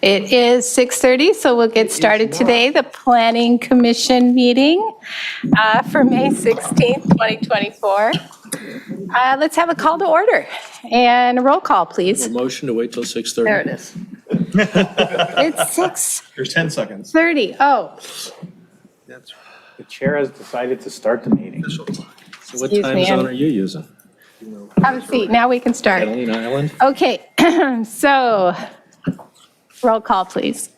It is 6:30, so we'll get started today. The Planning Commission meeting for May 16th, 2024. Let's have a call to order and a roll call, please. A motion to wait till 6:30. There it is. It's 6:30. There's 10 seconds. Oh, The chair has decided to start the meeting. So what Excuse time me, zone are you using? have a seat. Now we can start. Catalina Island? Okay, so roll call, please.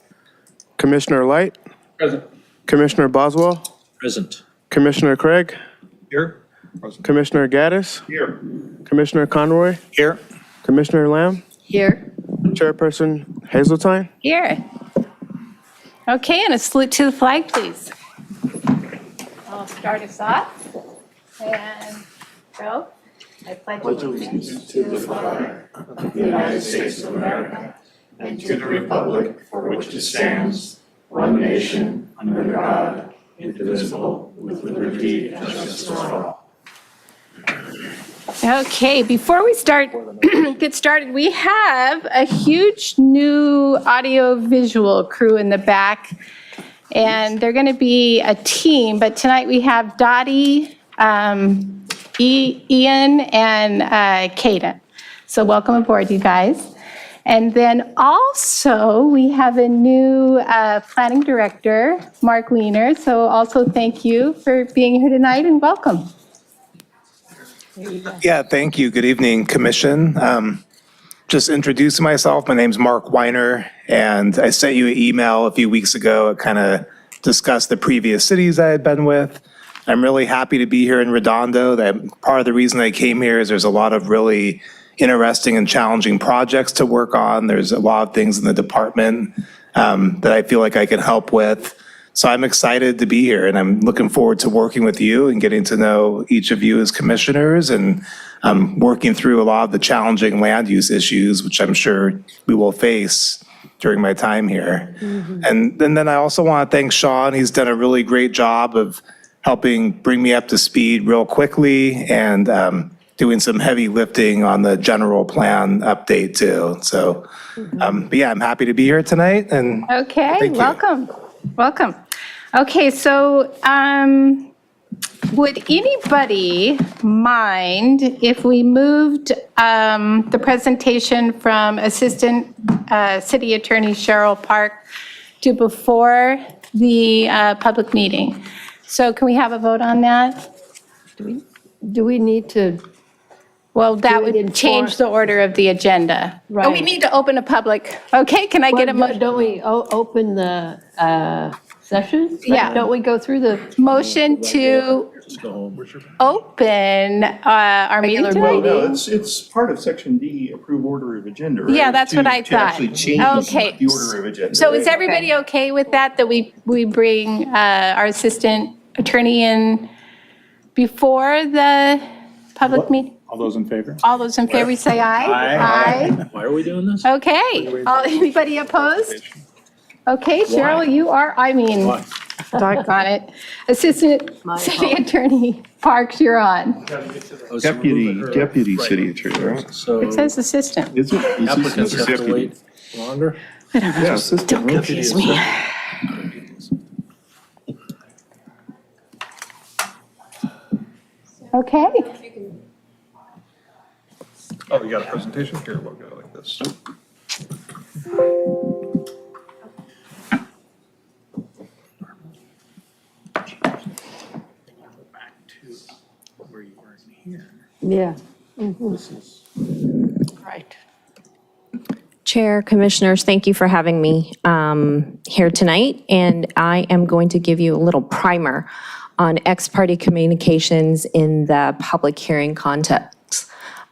Commissioner Light, Present. Commissioner Boswell, Present. Commissioner Craig, Here. Present. Commissioner Gaddis, Here. Commissioner Conroy, Here. Commissioner Lamb, Here. Chairperson Hazeltine. Here. Okay, and a salute to the flag, please. I'll start us off. And go. I pledge allegiance to the flag of the United States of America and to the republic for which it stands, one nation, under God, indivisible, with liberty and justice for all. Okay, before we get started, we have a huge new audio-visual crew in the back, and they're going to be a team, but tonight we have Dottie, Ian, and Kaden. So welcome aboard, you guys. And then also, we have a new planning director, Mark Wiener, so also thank you for being here tonight and welcome. Yeah, thank you. Good evening, Commission. Just introducing myself, my name's Mark Weiner, and I sent you an email a few weeks ago. It kind of discussed the previous cities I had been with. I'm really happy to be here in Redondo. Part of the reason I came here is there's a lot of really interesting and challenging projects to work on. There's a lot of things in the department that I feel like I can help with. So I'm excited to be here, and I'm looking forward to working with you and getting to know each of you as commissioners and working through a lot of the challenging land use issues, which I'm sure we will face during my time here. Mm-hmm. And then I also want to thank Sean. He's done a really great job of helping bring me up to speed real quickly and doing some heavy lifting on the general plan update too. So, but yeah, I'm happy to be here tonight. And okay, welcome. Welcome. Okay, so would anybody mind if we moved the presentation from Assistant City Attorney Cheryl Park to before the public meeting? So can we have a vote on that? Do we need to? Well, that would change the order of the agenda. Right. Oh, we need to open a public, okay, can I get a motion? Don't we open the session? Yeah. Don't we go through the? Motion to Just go home. open our meeting Regular tonight? meeting. No, it's part of section D, approve order of agenda, right? Yeah, that's what I To thought. actually change Okay. the order of agenda. So is right? everybody okay with that we bring our assistant attorney in before the public meeting? All those in favor? All those in favor say aye. Aye. Why are we doing this? Okay. Anybody opposed? Okay, Cheryl, you are, doggone it. Assistant City Attorney Parks, you're on. Oh, so move it early. Deputy Right. city attorney, right? So It says assistant. Is it? Is applicants this have to deputy? wait longer? Yeah, assistant, Don't right? confuse me. Okay. Oh, you got a presentation? Here, we'll go like this. Back to where you were in here. Yeah. Right. Chair, Commissioners, thank you for having me here tonight, and I am going to give you a little primer on ex-parte communications in the public hearing context.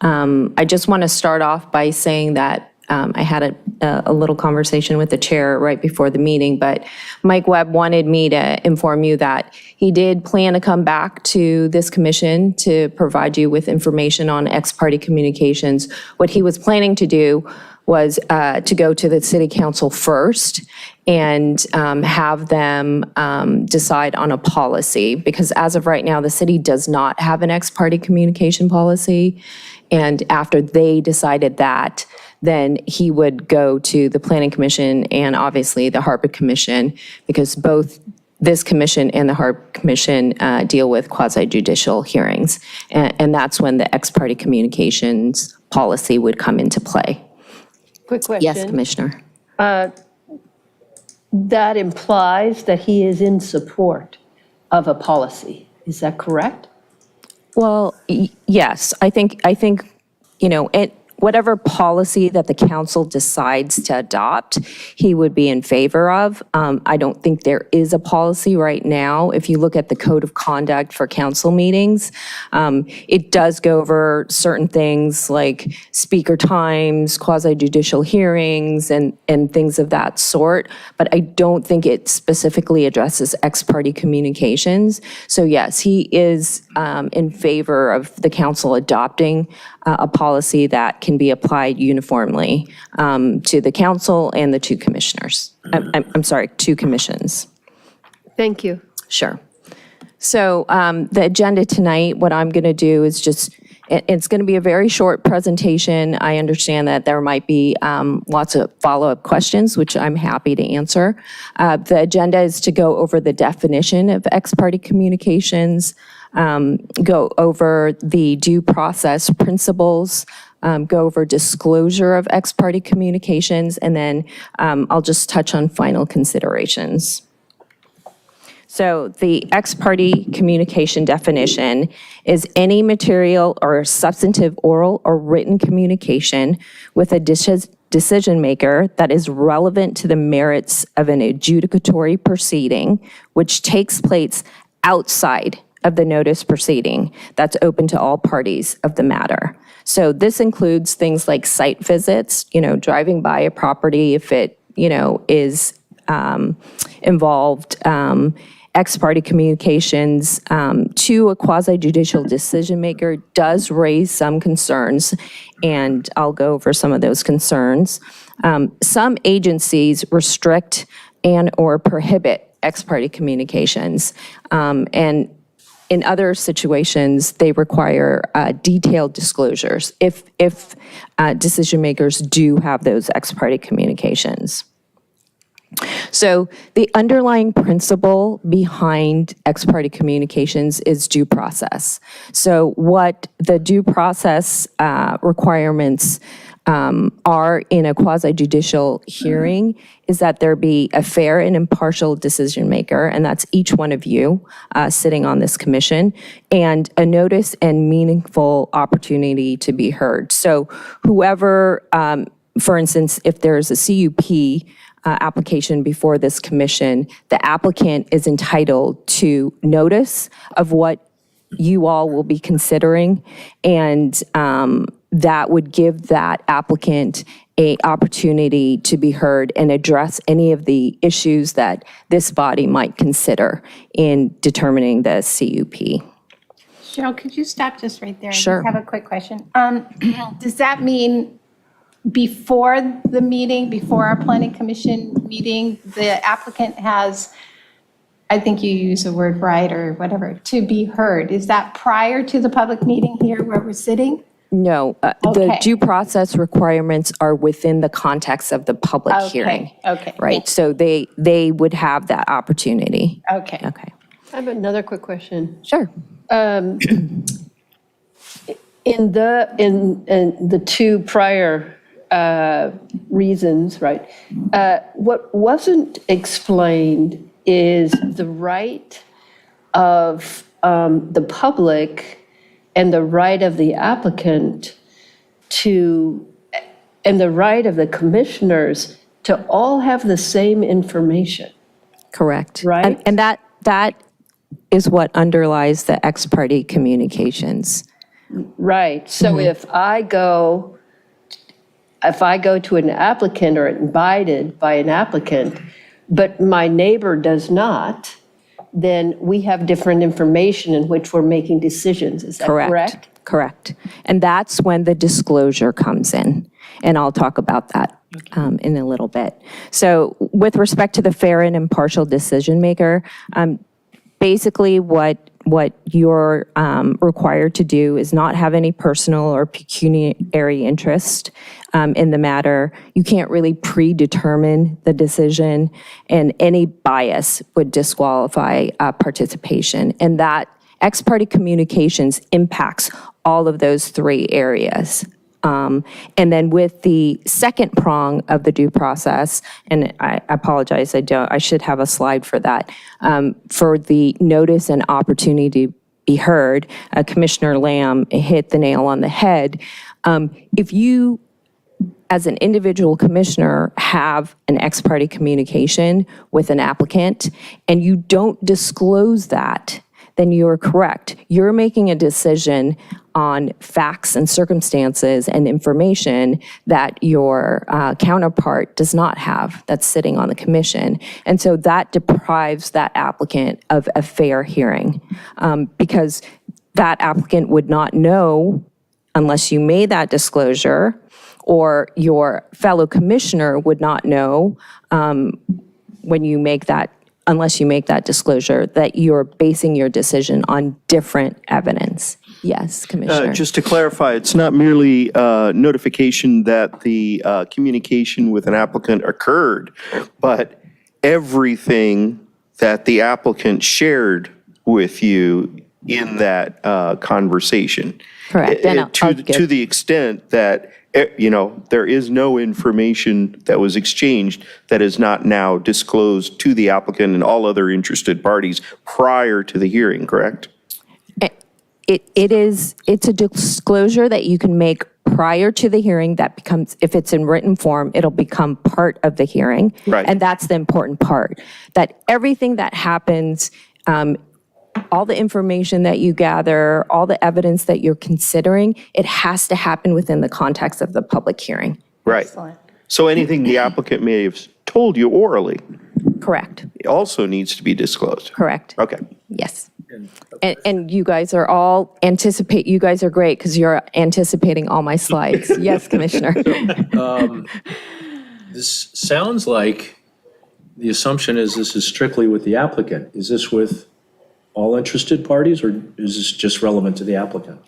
I just want to start off by saying that I had a little conversation with the chair right before the meeting, but Mike Webb wanted me to inform you that he did plan to come back to this commission to provide you with information on ex-parte communications. What he was planning to do was to go to the city council first and have them decide on a policy, because as of right now, the city does not have an ex-parte communication policy. And after they decided that, then he would go to the Planning Commission and obviously the Harbor Commission, because both this commission and the Harbor Commission deal with quasi-judicial hearings. And that's when the ex-parte communications policy would come into play. Quick question. Yes, Commissioner. That implies that he is in support of a policy. Is that correct? Well, yes, I think, whatever policy that the council decides to adopt, he would be in favor of. I don't think there is a policy right now. If you look at the code of conduct for council meetings, it does go over certain things like speaker times, quasi-judicial hearings, and things of that sort. But I don't think it specifically addresses ex-parte communications. So yes, he is in favor of the council adopting a policy that can be applied uniformly to the council and the two commissioners. I'm sorry, two commissions. Thank you. Sure. So the agenda tonight, what I'm going to do is it's going to be a very short presentation. I understand that there might be lots of follow-up questions, which I'm happy to answer. The agenda is to go over the definition of ex-parte communications, go over the due process principles, go over disclosure of ex-parte communications, and then I'll just touch on final considerations. So the ex-parte communication definition is any material or substantive oral or written communication with a decision maker that is relevant to the merits of an adjudicatory proceeding, which takes place outside of the notice proceeding that's open to all parties of the matter. So this includes things like site visits, driving by a property if it, is involved, ex-parte communications to a quasi-judicial decision maker does raise some concerns, and I'll go over some of those concerns. Some agencies restrict and or prohibit ex-parte communications, and in other situations, they require detailed disclosures if decision makers do have those ex-parte communications. So the underlying principle behind ex-parte communications is due process. So what the due process requirements are in a quasi-judicial hearing is that there be a fair and impartial decision maker, and that's each one of you sitting on this commission, and a notice and meaningful opportunity to be heard. So whoever, for instance, if there's a CUP application before this commission, the applicant is entitled to notice of what you all will be considering, and that would give that applicant an opportunity to be heard and address any of the issues that this body might consider in determining the CUP. Cheryl, could you stop just right there? Sure. I have a quick question. Does that mean before the meeting, before our planning commission meeting, the applicant has, I think you use the word right or whatever, to be heard? Is that prior to the public meeting here where we're sitting? No, the Okay. due process requirements are within the context of the public hearing. Okay. Right, so they would have that opportunity. Okay. Okay, I have another quick question. sure. In the two prior reasons, right, what wasn't explained is the right of the public and the right of the applicant and the right of the commissioners to all have the same information. Correct. Right? And that is what underlies the ex parte communications. Right, so if I go to an applicant or invited by an applicant, but my neighbor does not, then we have different information in which we're making decisions. Is that correct? Correct. And that's when the disclosure comes in. And I'll talk about that in a little bit. So with respect to the fair and impartial decision maker, basically what you're required to do is not have any personal or pecuniary interest in the matter. You can't really predetermine the decision, and any bias would disqualify participation. And that ex parte communications impacts all of those three areas. And then with the second prong of the due process, and I apologize, I should have a slide for that, for the notice and opportunity to be heard, Commissioner Lamb hit the nail on the head. If you, as an individual commissioner, have an ex parte communication with an applicant and you don't disclose that, then you are correct. You're making a decision on facts and circumstances and information that your counterpart does not have, that's sitting on the commission. And so that deprives that applicant of a fair hearing, because that applicant would not know unless you made that disclosure, or your fellow commissioner would not know when you make that, unless you make that disclosure, that you're basing your decision on different evidence. Yes, Commissioner. Just to clarify, it's not merely notification that the communication with an applicant occurred, but everything that the applicant shared with you in that conversation. Correct. And To the extent that, there is no information that was exchanged that is not now disclosed to the applicant and all other interested parties prior to the hearing, correct? It's a disclosure that you can make prior to the hearing that becomes, if it's in written form, it'll become part of the hearing. Right. And that's the important part, that everything that happens, all the information that you gather, all the evidence that you're considering, it has to happen within the context of the public hearing. Right. So anything the applicant may have told you orally Correct. also needs to be disclosed. Correct. Okay. Yes. And you guys are all you guys are great because you're anticipating all my slides. Yes, Commissioner. This sounds like the assumption is this is strictly with the applicant. Is this with all interested parties, or is this just relevant to the applicant?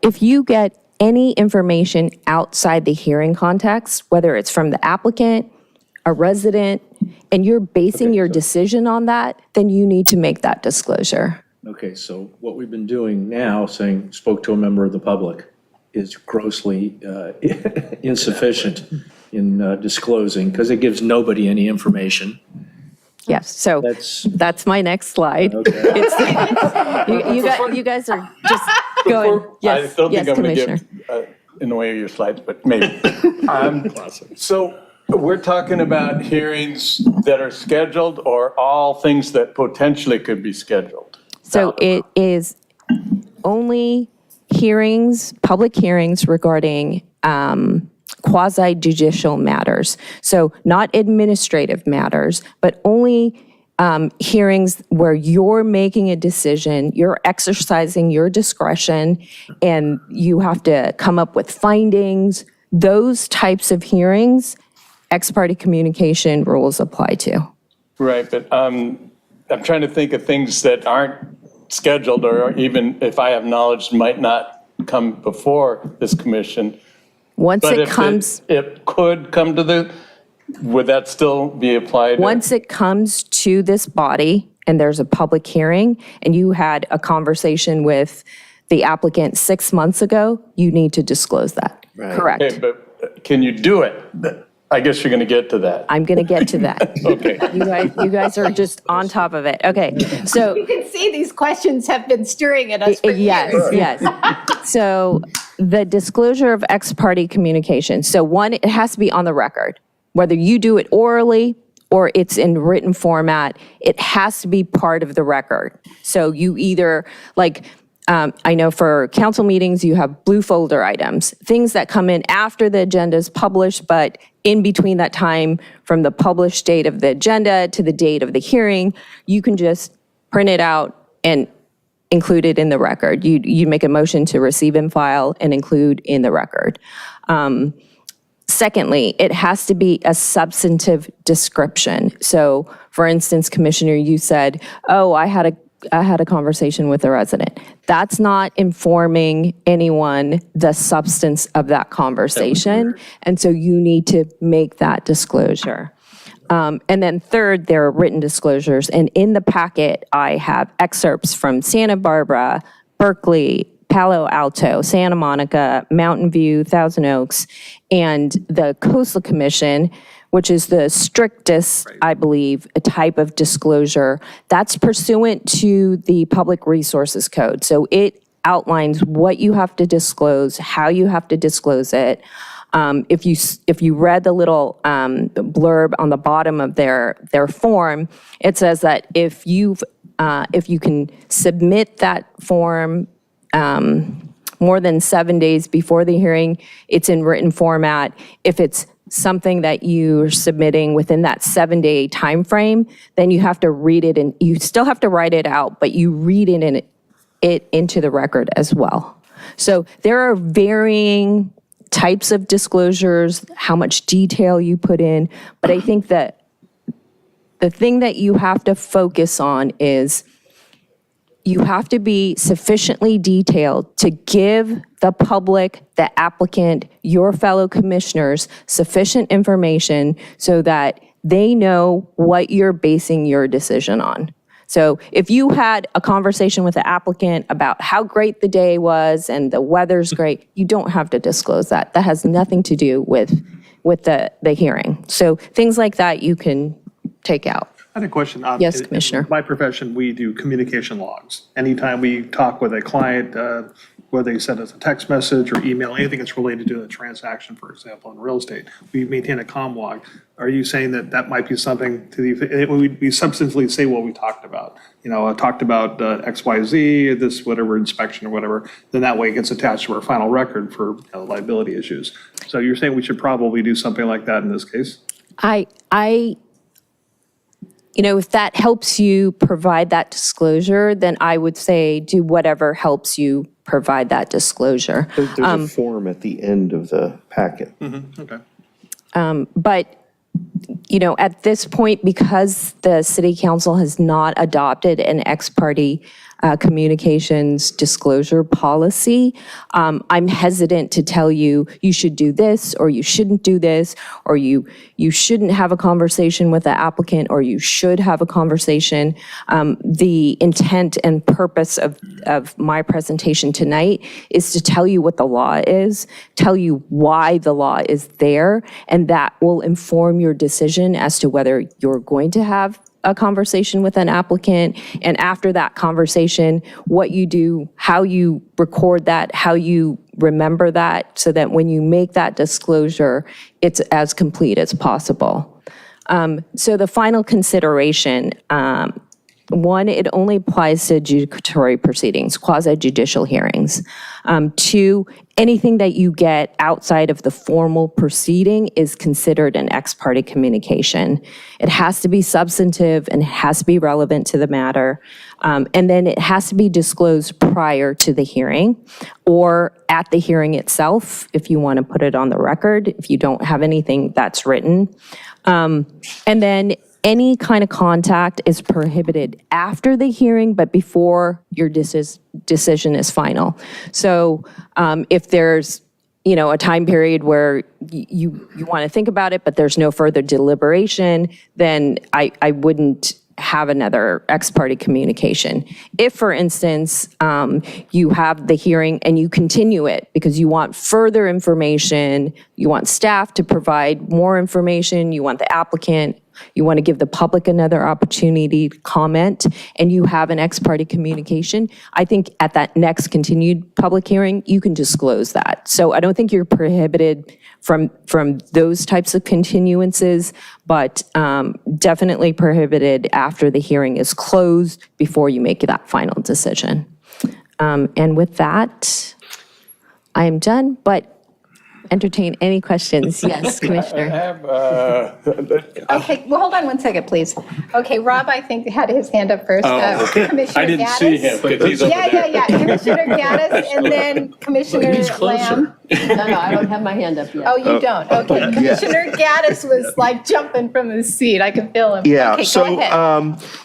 If you get any information outside the hearing context, whether it's from the applicant, a resident, and you're basing your decision on that, then you need to make that disclosure. Okay, so what we've been doing now, saying spoke to a member of the public, is grossly insufficient in disclosing, because it gives nobody any information. Yes, so that's my next slide. Okay. You guys are just going. I Yes, don't yes, think I'm going to Commissioner. get in the way of your slides, but maybe. So we're talking about hearings that are scheduled, or all things that potentially could be scheduled? So it is only hearings, public hearings regarding quasi judicial matters. So not administrative matters, but only hearings where you're making a decision, you're exercising your discretion, and you have to come up with findings. Those types of hearings, ex parte communication rules apply to. Right, but I'm trying to think of things that aren't scheduled, or even if I have knowledge, might not come before this commission. Once But it if comes, it could come to would that still be applied? once it comes to this body and there's a public hearing and you had a conversation with the applicant 6 months ago, you need to disclose that. Correct. Okay, but can you do it? I guess you're going to get to that. I'm going to get to that. Okay. You guys are just on top of it. Okay, so. You can see these questions have been stirring at us for Yes, years. yes. So the disclosure of ex parte communication. So one, it has to be on the record. Whether you do it orally or it's in written format, it has to be part of the record. So you either, like, I know for council meetings, you have blue folder items, things that come in after the agenda is published, but in between that time from the published date of the agenda to the date of the hearing, you can just print it out and included in the record. You make a motion to receive and file and include in the record. Secondly, it has to be a substantive description. So, for instance, Commissioner, you said, "Oh, I had a conversation with a resident." That's not informing anyone the substance of that conversation, and so you need to make that disclosure. And then third, there are written disclosures, and in the packet, I have excerpts from Santa Barbara, Berkeley, Palo Alto, Santa Monica, Mountain View, Thousand Oaks, and the Coastal Commission, which is the strictest, I believe, a type of disclosure. That's pursuant to the Public Resources Code. So it outlines what you have to disclose, how you have to disclose it. If you read the little blurb on the bottom of their form, it says that if you can submit that form more than 7 days before the hearing, it's in written format. If it's something that you're submitting within that 7-day time frame, then you have to read it, and you still have to write it out, but you read it into the record as well. So there are varying types of disclosures, how much detail you put in, but I think that the thing that you have to focus on is you have to be sufficiently detailed to give the public, the applicant, your fellow commissioners sufficient information so that they know what you're basing your decision on. So if you had a conversation with the applicant about how great the day was and the weather's great, you don't have to disclose that. That has nothing to do with the hearing. So things like that you can take out. I had a question. Yes, In Commissioner. my profession, we do communication logs. Anytime we talk with a client, whether they send us a text message or email, anything that's related to a transaction, for example, in real estate, we maintain a comm log. Are you saying that that might be something we substantively say what we talked about? I talked about XYZ, this whatever inspection or whatever, then that way it gets attached to our final record for liability issues. So you're saying we should probably do something like that in this case? If that helps you provide that disclosure, then I would say do whatever helps you provide that disclosure. There's a form at the end of the packet. Okay. But, at this point, because the city council has not adopted an ex parte communications disclosure policy, I'm hesitant to tell you, you should do this, or you shouldn't do this, or you shouldn't have a conversation with the applicant, or you should have a conversation. The intent and purpose of my presentation tonight is to tell you what the law is, tell you why the law is there, and that will inform your decision as to whether you're going to have a conversation with an applicant, and after that conversation, what you do, how you record that, how you remember that, so that when you make that disclosure, it's as complete as possible. So the final consideration, one, it only applies to adjudicatory proceedings, quasi-judicial hearings. Two, anything that you get outside of the formal proceeding is considered an ex parte communication. It has to be substantive and it has to be relevant to the matter. And then it has to be disclosed prior to the hearing or at the hearing itself, if you want to put it on the record, if you don't have anything that's written. And then any kind of contact is prohibited after the hearing, but before your decision is final. So if there's, a time period where you want to think about it, but there's no further deliberation, then I wouldn't have another ex parte communication. If, for instance, you have the hearing and you continue it because you want further information, you want staff to provide more information, you want the applicant, you want to give the public another opportunity to comment, and you have an ex parte communication, I think at that next continued public hearing, you can disclose that. So I don't think you're prohibited from those types of continuances, but definitely prohibited after the hearing is closed before you make that final decision. And with that, I am done, but entertain any questions. Yes, Commissioner. Okay, well, hold on one second, please. Okay, Rob, I think, had his hand up first. Commissioner I didn't see him Gaddis. because he's over there. Yeah. Commissioner Gaddis, and then Commissioner He's closer. Lamb. No, I don't have my hand up yet. Oh, you don't? Okay. Commissioner Gaddis was like jumping from his seat. I could feel him. Yeah, Okay, so go ahead.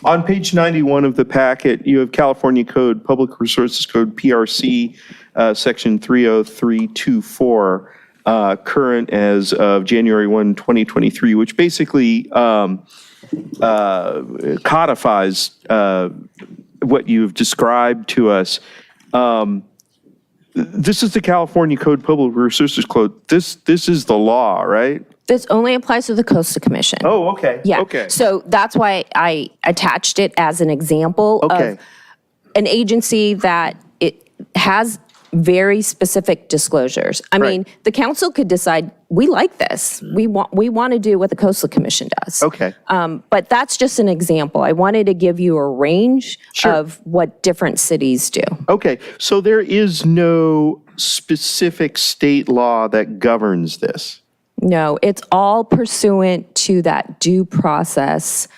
on page 91 of the packet, you have California Code, Public Resources Code, PRC, Section 30324, current as of January 1, 2023, which basically codifies what you've described to us. This is the California Code, Public Resources Code. This is the law, right? This only applies to the Coastal Commission. Oh, okay. Yeah. Okay. So that's why I attached it as an example Okay. of an agency that it has very specific disclosures. I mean, Right. the council could decide, we like this. We want to do what the Coastal Commission does. Okay. But that's just an example. I wanted to give you a range Sure. of what different cities do. Okay, so there is no specific state law that governs this? No, it's all pursuant to that due process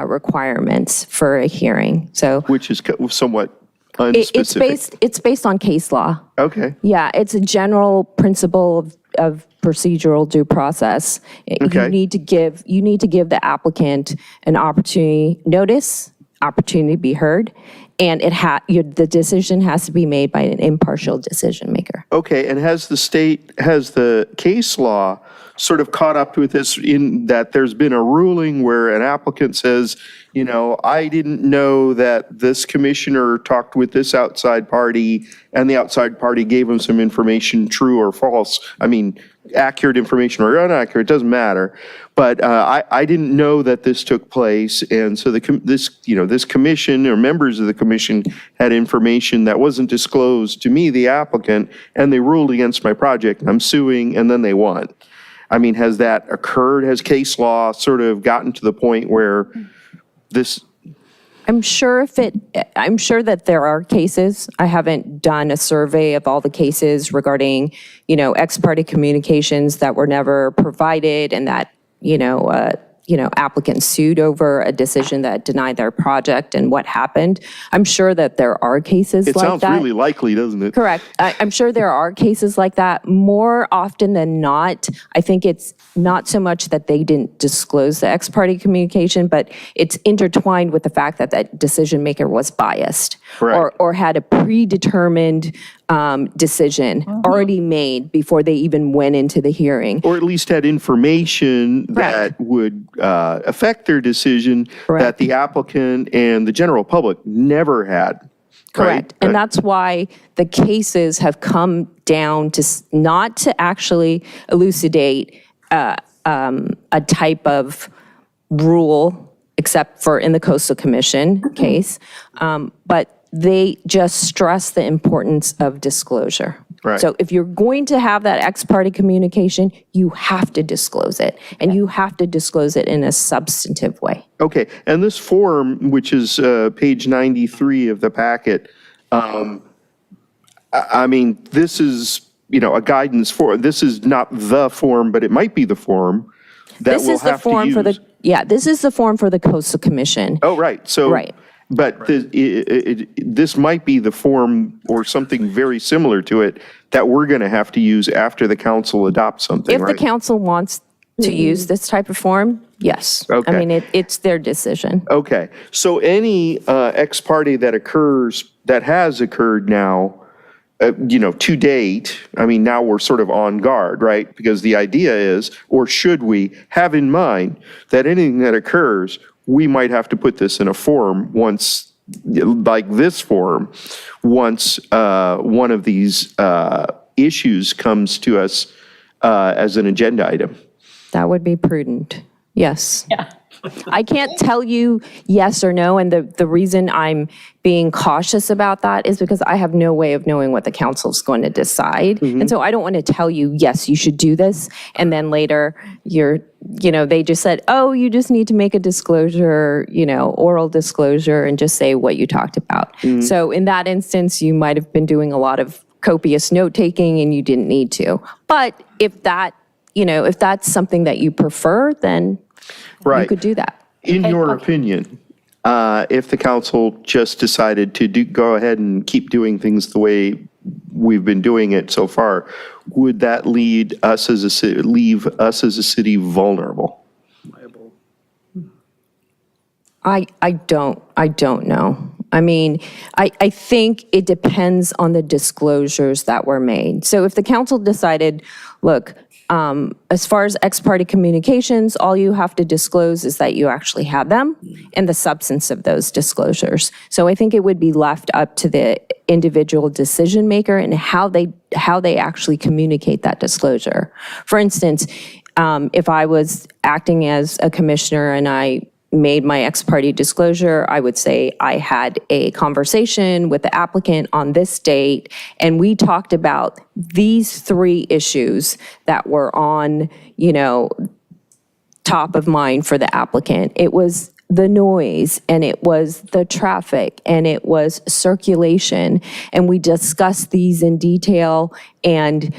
requirements for a hearing. So Which is somewhat it's unspecific? based on case law. Okay, Yeah, it's a general principle of procedural due process. Okay. You need to give the applicant an opportunity, opportunity to be heard, and the decision has to be made by an impartial decision maker. okay, and has the case law sort of caught up with this in that there's been a ruling where an applicant says, you know, I didn't know that this commissioner talked with this outside party and the outside party gave him some information, true or false. I mean, accurate information or inaccurate, doesn't matter. But I didn't know that this took place. And so this commission or members of the commission had information that wasn't disclosed to me, the applicant, and they ruled against my project. I'm suing, and then they won. I mean, has that occurred? Has case law sort of gotten to the point where this? I'm sure that there are cases. I haven't done a survey of all the cases regarding, ex parte communications that were never provided and that, applicants sued over a decision that denied their project and what happened. I'm sure that there are cases like that. It sounds really likely, doesn't it? Correct. I'm sure there are cases like that. More often than not, I think it's not so much that they didn't disclose the ex parte communication, but it's intertwined with the fact that that decision maker was biased Correct. or had a predetermined decision already made before they even went into the hearing. Or at least had information Correct. that would affect their decision that Correct. the applicant and the general public never had. Correct. Right? And that's why the cases have come down to not to actually elucidate a type of rule, except for in the Coastal Commission case, but they just stress the importance of disclosure. Right. So if you're going to have that ex parte communication, you have to disclose it, and you have to disclose it in a substantive way. Okay, and this form, which is page 93 of the packet, I mean, this is, a guidance for, this is not the form, but it might be the form that This we'll is the have to form for the, use. yeah, this is the form for the Coastal Commission. Oh, right, so. Right. But this might be the form or something very similar to it that we're going to have to use after the council adopts something, If the right? council wants to use this type of form, yes. Okay. I mean, it's their decision. Okay, so any ex parte that occurs, that has occurred now, to date, I mean, now we're sort of on guard, right? Because the idea is, or should we have in mind that anything that occurs, we might have to put this in a form once, like this form, once one of these issues comes to us as an agenda item. That would be prudent, yes. Yeah. I can't tell you yes or no, and the reason I'm being cautious about that is because I have no way of knowing what the council's going to decide. And so I don't want to tell you, yes, you should do this, and then later they just said, oh, you just need to make a disclosure, oral disclosure, and just say what you talked about. So in that instance, you might have been doing a lot of copious note-taking and you didn't need to. But if that, if that's something that you prefer, then you Right. could do that. In your opinion, if the council just decided to go ahead and keep doing things the way we've been doing it so far, would that leave us as a city vulnerable? I don't know. I mean, I think it depends on the disclosures that were made. So if the council decided, look, as far as ex parte communications, all you have to disclose is that you actually had them and the substance of those disclosures. So I think it would be left up to the individual decision maker and how they actually communicate that disclosure. For instance, if I was acting as a commissioner and I made my ex parte disclosure, I would say I had a conversation with the applicant on this date, and we talked about these 3 issues that were on, top of mind for the applicant. It was the noise, and it was the traffic, and it was circulation, and we discussed these in detail, and,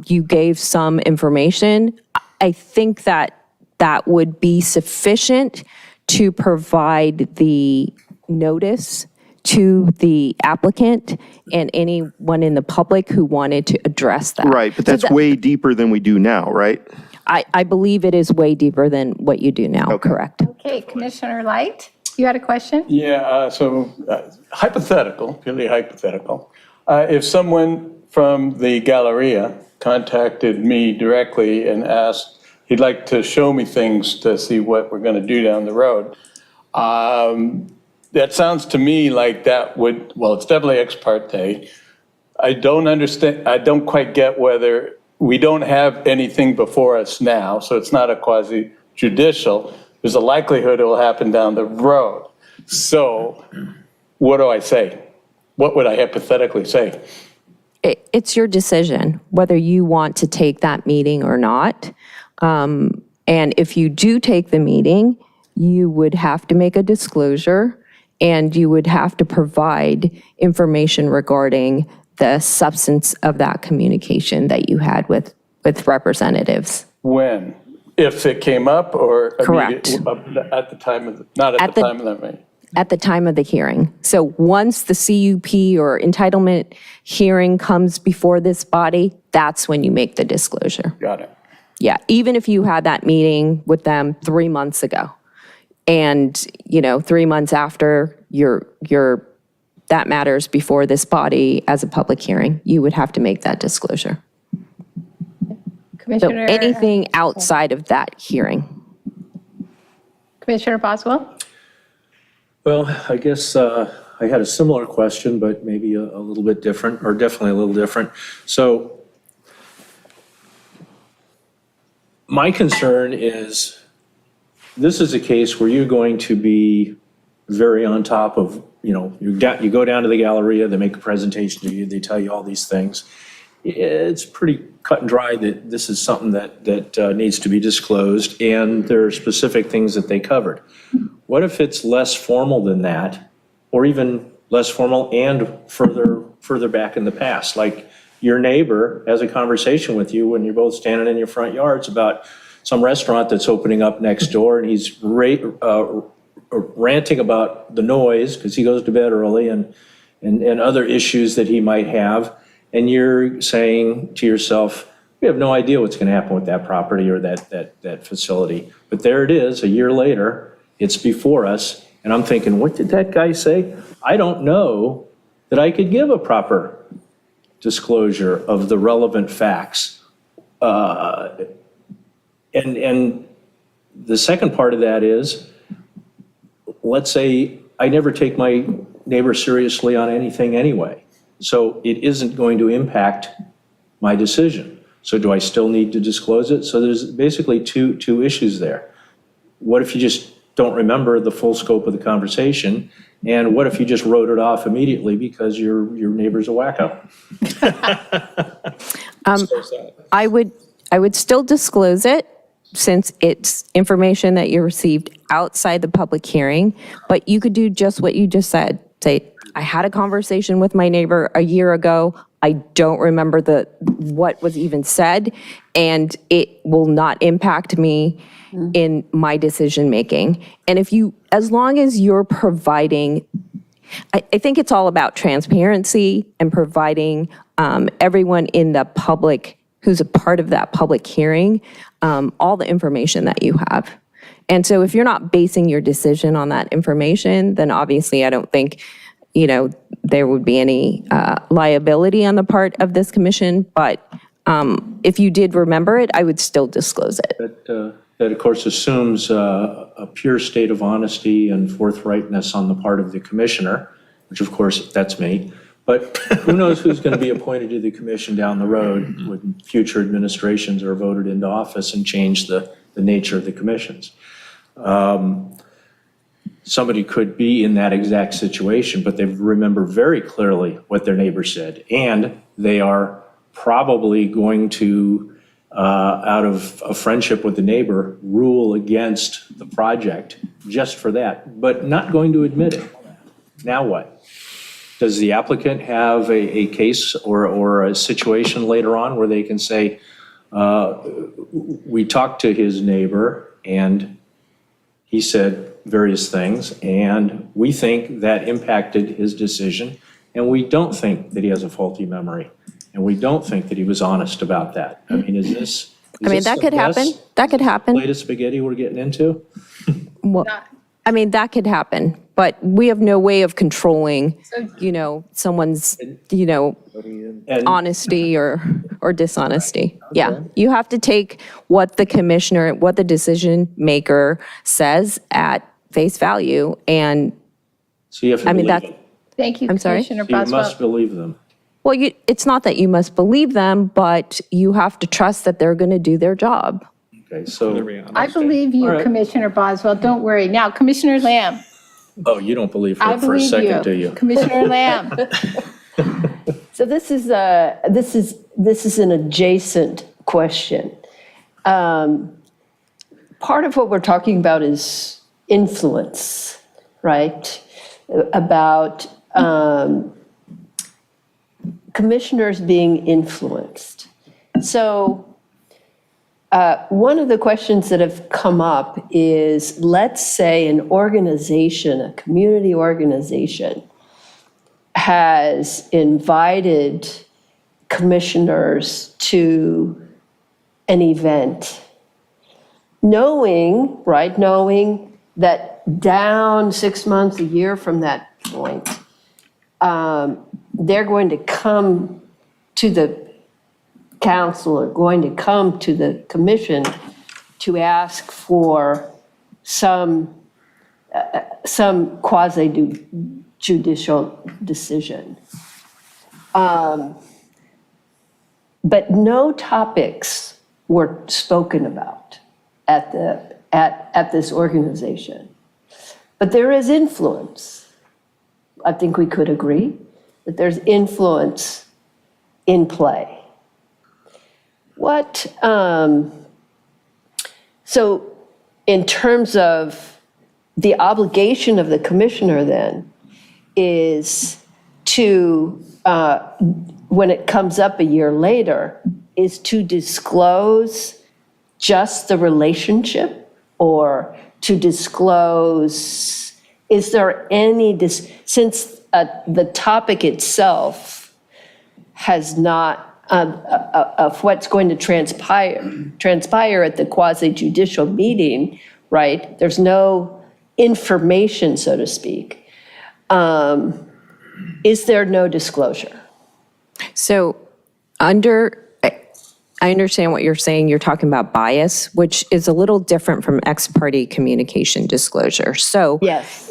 you gave some information. I think that would be sufficient to provide the notice to the applicant and anyone in the public who wanted to address that. Right, but that's way deeper than we do now, right? I believe it is way deeper than what you do now, correct? Okay, Commissioner Light, you had a question? Yeah, hypothetical, purely hypothetical. If someone from the Galleria contacted me directly and asked, he'd like to show me things to see what we're going to do down the road. That sounds to me like that would, well, it's definitely ex parte. I don't understand, I don't quite get whether we don't have anything before us now, so it's not a quasi judicial. There's a likelihood it will happen down the road. So what do I say? What would I hypothetically say? It's your decision whether you want to take that meeting or not. And if you do take the meeting, you would have to make a disclosure and you would have to provide information regarding the substance of that communication that you had with representatives. When? If it came up or Correct. At the time of, not at the time of the meeting? At the time of the hearing. So once the CUP or entitlement hearing comes before this body, that's when you make the disclosure. Got it. Yeah, even if you had that meeting with them 3 months ago, and 3 months after that matters before this body as a public hearing, you would have to make that disclosure. So Commissioner. anything outside of that hearing. Commissioner Boswell? Well, I guess I had a similar question, but maybe a little bit different, or definitely a little different. So my concern is, this is a case where you're going to be very on top of, you go down to the Galleria, they make a presentation to you, they tell you all these things. It's pretty cut and dry that this is something that needs to be disclosed, and there are specific things that they covered. What if it's less formal than that, or even less formal and further back in the past? Like your neighbor has a conversation with you when you're both standing in your front yards about some restaurant that's opening up next door, and he's ranting about the noise because he goes to bed early and other issues that he might have. And you're saying to yourself, we have no idea what's going to happen with that property or that facility. But there it is, a year later, it's before us. And I'm thinking, what did that guy say? I don't know that I could give a proper disclosure of the relevant facts. And the second part of that is, let's say I never take my neighbor seriously on anything anyway. So it isn't going to impact my decision. So do I still need to disclose it? So there's basically two issues there. What if you just don't remember the full scope of the conversation? And what if you just wrote it off immediately because your neighbor's a wacko? I would still disclose it since it's information that you received outside the public hearing, but you could do just what you just said. Say, I had a conversation with my neighbor a year ago. I don't remember what was even said, and it will not impact me in my decision-making. And as long as you're providing, I think it's all about transparency and providing everyone in the public who's a part of that public hearing all the information that you have. And so if you're not basing your decision on that information, then obviously I don't think, there would be any liability on the part of this commission. But if you did remember it, I would still disclose it. That, of course, assumes a pure state of honesty and forthrightness on the part of the commissioner, which, of course, that's me. But who knows who's going to be appointed to the commission down the road when future administrations are voted into office and change the nature of the commissions. Somebody could be in that exact situation, but they remember very clearly what their neighbor said. And they are probably going to, out of a friendship with the neighbor, rule against the project just for that, but not going to admit it. Now what? Does the applicant have a case or a situation later on where they can say, we talked to his neighbor and he said various things, and we think that impacted his decision, and we don't think that he has a faulty memory, and we don't think that he was honest about that. I mean, is this That could happen. That could happen. plate of spaghetti we're getting into? Well, that could happen, but we have no way of controlling, someone's, And honesty or dishonesty. Yeah, you have to take what the commissioner, what the decision maker says at face value, and so you have to believe it. Thank you, I'm sorry? Commissioner You must Boswell. believe them. well, it's not that you must believe them, but you have to trust that they're going to do their job. Okay, so, I believe you, All right. Commissioner Boswell. Don't worry. Now, Commissioner Lamb. oh, you don't believe I her for a believe second, do you. you? Commissioner Lamb. So this is an adjacent question. Part of what we're talking about is influence, right? About commissioners being influenced. So one of the questions that have come up is, let's say an organization, a community organization, has invited commissioners to an event, knowing that down 6 months, a year from that point, they're going to come to the council or going to come to the commission to ask for some quasi-judicial decision. But no topics were spoken about at this organization. But there is influence. I think we could agree that there's influence in play. So in terms of the obligation of the commissioner then is to, when it comes up a year later, is to disclose just the relationship, or to disclose, is there any, since the topic itself has not, of what's going to transpire at the quasi-judicial meeting, right? There's no information, so to speak. Is there no disclosure? So I understand what you're saying. You're talking about bias, which is a little different from ex parte communication disclosure. So Yes.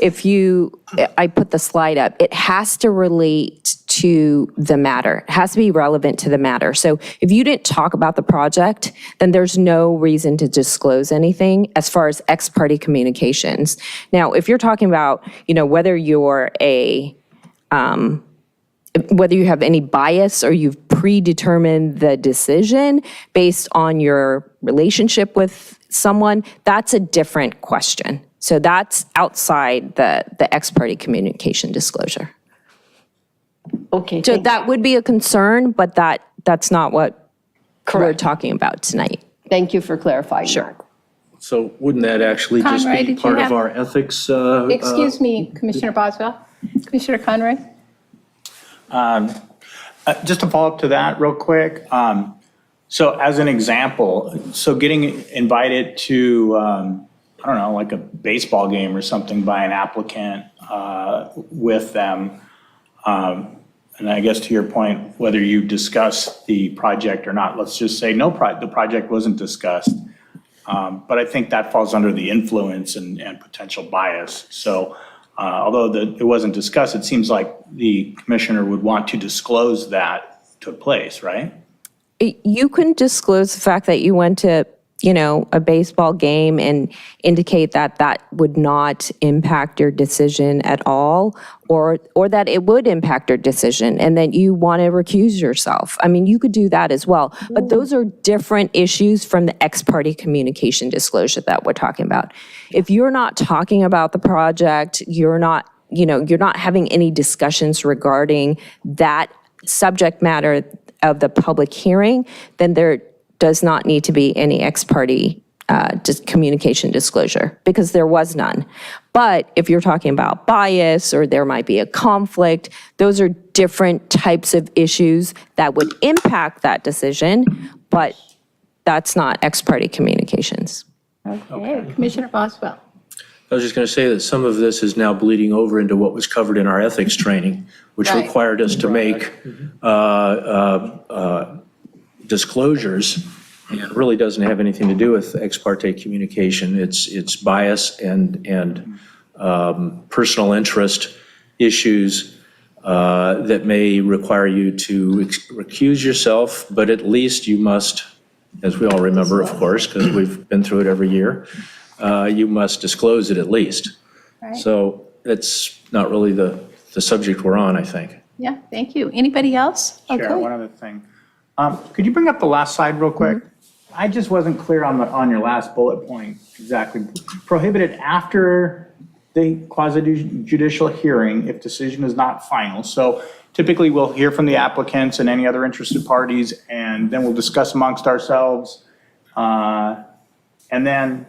I put the slide up, it has to relate to the matter. It has to be relevant to the matter. So if you didn't talk about the project, then there's no reason to disclose anything as far as ex parte communications. Now, if you're talking about, whether whether you have any bias or you've predetermined the decision based on your relationship with someone, that's a different question. So that's outside the ex parte communication disclosure. Okay, So thank- that would be a concern, but that's not what we're Correct. talking about tonight. Thank you for clarifying Sure. that. So wouldn't that actually just Conroy, be did you part of have- our ethics? Excuse me, Commissioner Boswell. Commissioner Conroy? Just to follow up to that real quick. So as an example, so getting invited to, I don't know, like a baseball game or something by an applicant with them. And I guess to your point, whether you discuss the project or not, let's just say the project wasn't discussed. But I think that falls under the influence and potential bias. So although it wasn't discussed, it seems like the commissioner would want to disclose that took place, right? You can disclose the fact that you went to, a baseball game and indicate that that would not impact your decision at all, or that it would impact your decision and that you want to recuse yourself. I mean, you could do that as well. But those are different issues from the ex parte communication disclosure that we're talking about. If you're not talking about the project, you're not having any discussions regarding that subject matter of the public hearing, then there does not need to be any ex parte communication disclosure, because there was none. But if you're talking about bias or there might be a conflict, those are different types of issues that would impact that decision, but that's not ex parte communications. Okay, Commissioner Boswell. I was just going to say that some of this is now bleeding over into what was covered in our ethics training, which Right. required us to make disclosures, and really doesn't have anything to do with ex parte communication. It's bias and personal interest issues that may require you to recuse yourself, but at least you must, as we all remember, of course, because we've been through it every year, you must disclose it at least. Right. So it's not really the subject we're on, I think. Yeah, thank you. Anybody else? Chair, Okay. one other thing. Could you bring up the last slide real quick? I just wasn't clear on your last bullet point exactly. Prohibited after the quasi-judicial hearing if decision is not final. So typically we'll hear from the applicants and any other interested parties, and then we'll discuss amongst ourselves. And then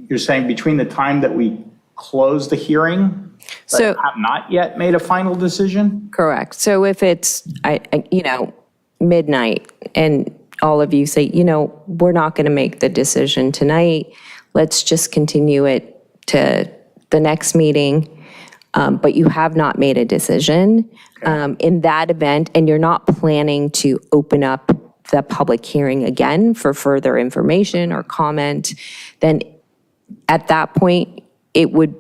you're saying between the time that we close the hearing, So- but have not yet made a final decision? Correct. So if it's, midnight and all of you say, we're not going to make the decision tonight, let's just continue it to the next meeting, but you have not made a decision in that event, and you're not planning to open up the public hearing again for further information or comment, then at that point, it would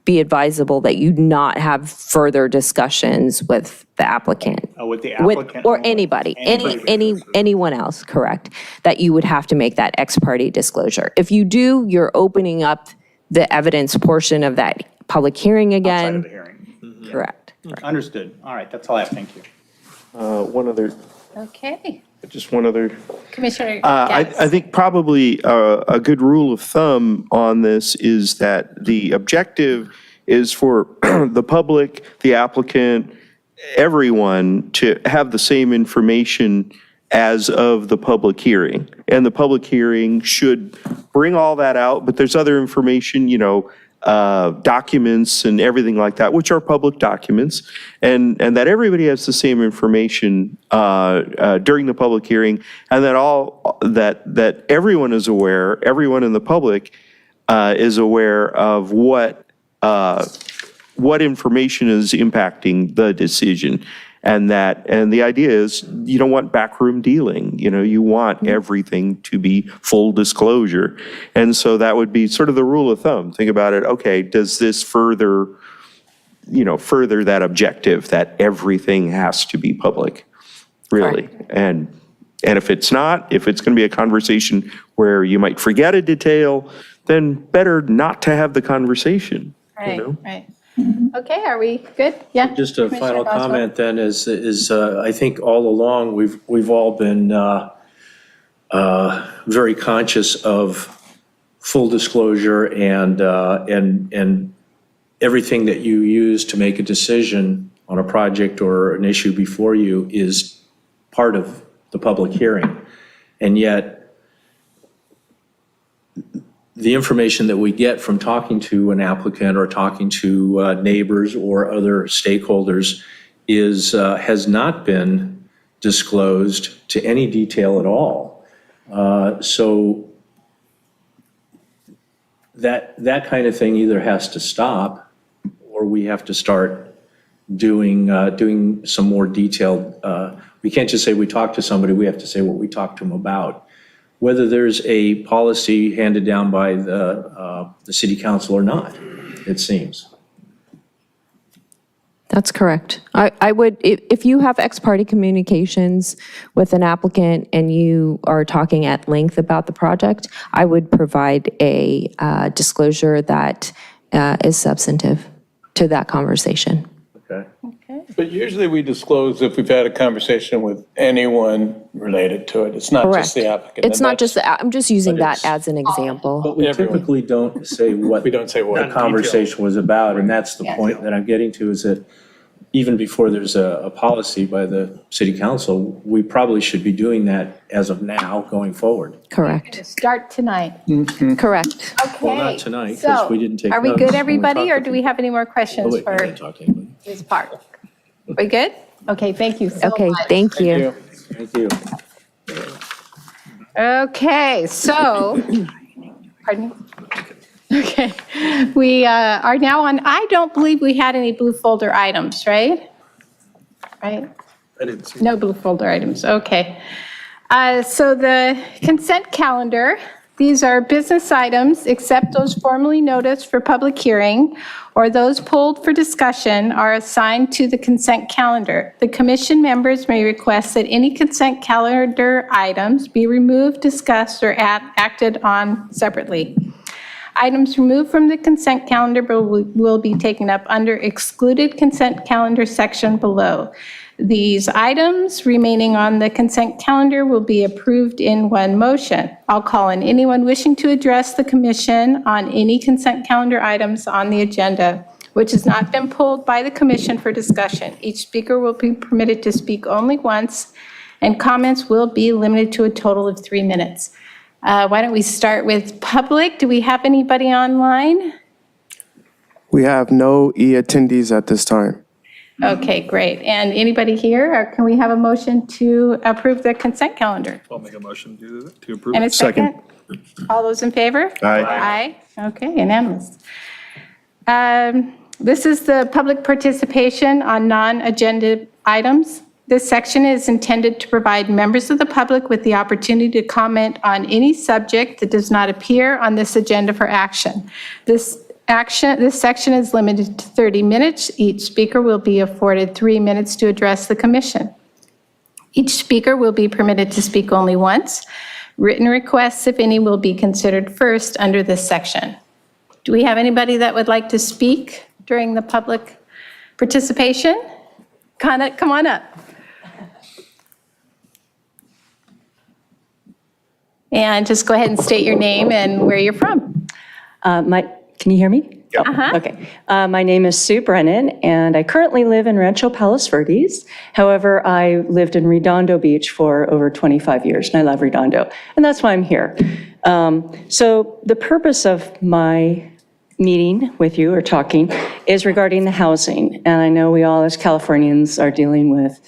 be advisable that you not have further discussions with the applicant. With the With, applicant? or anybody, anyone else, correct, that you would have to make that ex parte disclosure. If you do, you're opening up the evidence portion of that public hearing Outside again. of the hearing. Correct. Understood. All right, that's all I have. Thank you. Okay. Just one other. Commissioner I Getz. think probably a good rule of thumb on this is that the objective is for the public, the applicant, everyone to have the same information as of the public hearing. And the public hearing should bring all that out, but there's other information, documents and everything like that, which are public documents, and that everybody has the same information during the public hearing, and that everyone is aware, everyone in the public is aware of what information is impacting the decision. And the idea is you don't want backroom dealing, you want everything to be full disclosure. And so that would be sort of the rule of thumb. Think about it, okay, does this further that objective that everything has to be public, really? And if it's not, if it's going to be a conversation where you might forget a detail, then better not to have the conversation. Right, right. Okay, are we good? Yeah. Just a Commissioner final Boswell? comment then is I think all along, we've all been very conscious of full disclosure and everything that you use to make a decision on a project or an issue before you is part of the public hearing. And yet, the information that we get from talking to an applicant or talking to neighbors or other stakeholders has not been disclosed to any detail at all. So that kind of thing either has to stop, or we have to start doing some more detailed. We can't just say we talked to somebody, we have to say what we talked to them about. Whether there's a policy handed down by the city council or not, it seems. That's correct. I would, if you have ex parte communications with an applicant and you are talking at length about the project, I would provide a disclosure that is substantive to that conversation. Okay. But usually we disclose if we've had a conversation with anyone related to it. It's not Correct. just the applicant. It's And not just, that's- I'm just using that it's- as an example. But we Everyone. typically don't say what We don't say what. the conversation was about, and that's the point that I'm getting to, is that even before there's a policy by the city council, we probably should be doing that as of now, going forward. Correct. Start tonight. Correct. Okay. Well, not tonight, 'cause we didn't take Are we notes good, when we everybody, talked or to do we have any more Oh, questions wait, we for didn't talk to anybody. Ms. Park? We good? Okay, thank you so Okay, much. thank you. Thank you. Okay, so, pardon me? Okay, we are now on, I don't believe we had any blue folder items, right? Right? I didn't see. No blue folder items, okay. So the consent calendar, these are business items, except those formally noticed for public hearing or those pulled for discussion are assigned to the consent calendar. The commission members may request that any consent calendar items be removed, discussed, or acted on separately. Items removed from the consent calendar will be taken up under excluded consent calendar section below. These items remaining on the consent calendar will be approved in one motion. I'll call on anyone wishing to address the commission on any consent calendar items on the agenda, which has not been pulled by the commission for discussion. Each speaker will be permitted to speak only once, and comments will be limited to a total of 3 minutes. Why don't we start with public? Do we have anybody online? We have no e-attendees at this time. Okay, great. And anybody here, or can we have a motion to approve the consent calendar? I'll make a motion to approve. And a second? All those in favor? Aye. Aye, okay, unanimous. This is the public participation on non-agenda items. This section is intended to provide members of the public with the opportunity to comment on any subject that does not appear on this agenda for action. This section is limited to 30 minutes. Each speaker will be afforded 3 minutes to address the commission. Each speaker will be permitted to speak only once. Written requests, if any, will be considered first under this section. Do we have anybody that would like to speak during the public participation? Come on up. And just go ahead and state your name and where you're from. Can you hear me? Uh-huh. Okay. My name is Sue Brennan, and I currently live in Rancho Palos Verdes. However, I lived in Redondo Beach for over 25 years, and I love Redondo, and that's why I'm here. So the purpose of my meeting with you or talking is regarding the housing. And I know we all as Californians are dealing with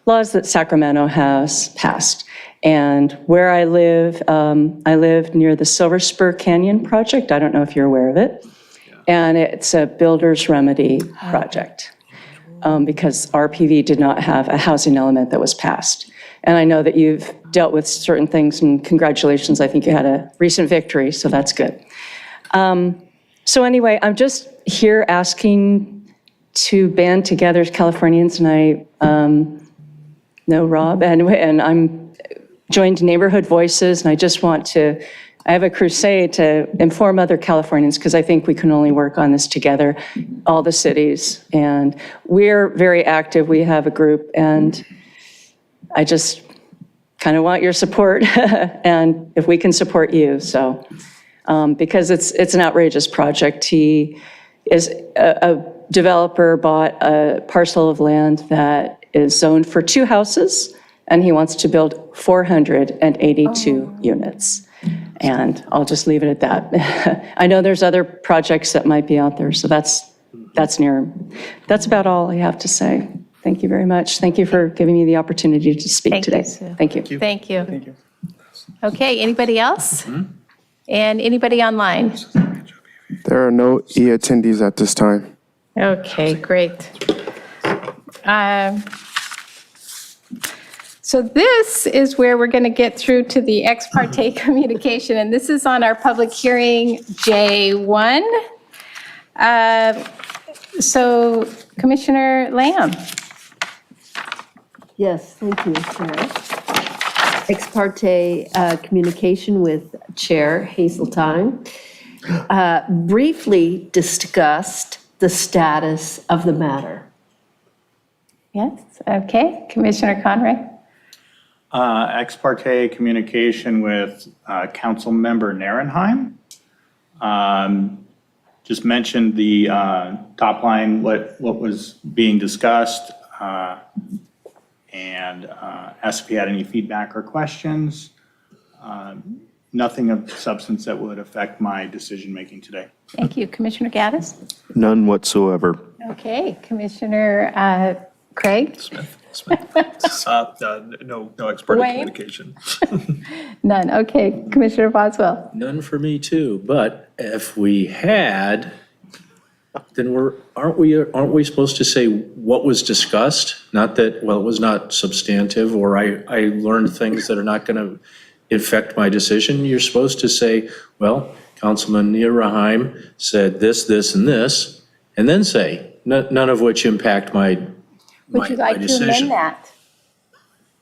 laws that Sacramento has passed. And where I live near the Silver Spur Canyon project. I don't know if you're aware of it. And it's a builder's remedy project because RPV did not have a housing element that was passed. And I know that you've dealt with certain things, and congratulations, I think you had a recent victory, so that's good. So anyway, I'm just here asking to band together as Californians, and I know Rob, and I'm joined Neighborhood Voices, and I just want to, I have a crusade to inform other Californians, because I think we can only work on this together, all the cities. And we're very active, we have a group, and I just kind of want your support, and if we can support you, so. Because it's an outrageous project. He is a developer bought a parcel of land that is zoned for 2 houses, and he wants to build 482 units. And I'll just leave it at that. I know there's other projects that might be out there, so that's near him. That's about all I have to say. Thank you very much. Thank you for giving me the opportunity to speak Thank you, today. Sue. Thank you. Thank you. Okay, anybody else? And anybody online? There are no e-attendees at this time. Okay, great. So this is where we're going to get through to the ex parte communication, and this is on our public hearing J1. So Commissioner Lamb. Yes, thank you, Chair. Ex parte communication with Chair Hazeltine. Briefly discussed the status of the matter. Yes, okay. Commissioner Conroy. Ex parte communication with Councilmember Narenheim. Just mentioned the top line, what was being discussed, and asked if he had any feedback or questions. Nothing of substance that would affect my decision-making today. Thank you. Commissioner Gaddis? None whatsoever. Okay. Commissioner Craig? No ex parte Wayne? communication. None. Okay. Commissioner Boswell? None for me too, but if we had, then aren't we supposed to say what was discussed? Not that, well, it was not substantive, or I learned things that are not going to affect my decision. You're supposed to say, well, Councilman Narenheim said this, this, and this, and then say, none of which impact my Would you like to decision. amend that?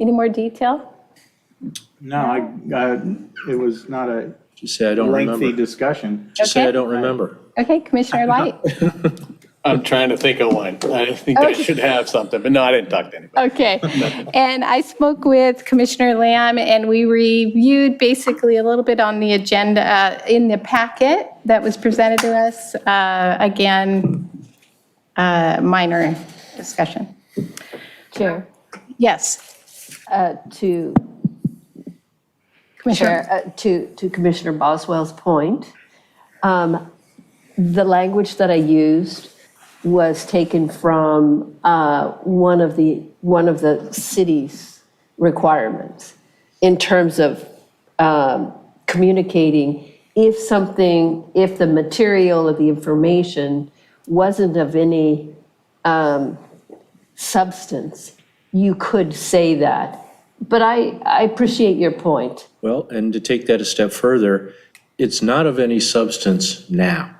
Any more detail? No, it was not a Just say I don't lengthy remember. discussion. Just say I Okay. don't remember. Okay. Commissioner Light? I'm trying to think of one. I think I should have something, but no, I didn't talk to anybody. Okay. And I spoke with Commissioner Lamb, and we reviewed basically a little bit on the agenda in the packet that was presented to us. Again, minor discussion. Chair, Yes, to Commissioner. to Commissioner Boswell's point, the language that I used was taken from one of the city's requirements in terms of communicating if the material or the information wasn't of any substance, you could say that. But I appreciate your point. Well, and to take that a step further, it's not of any substance now.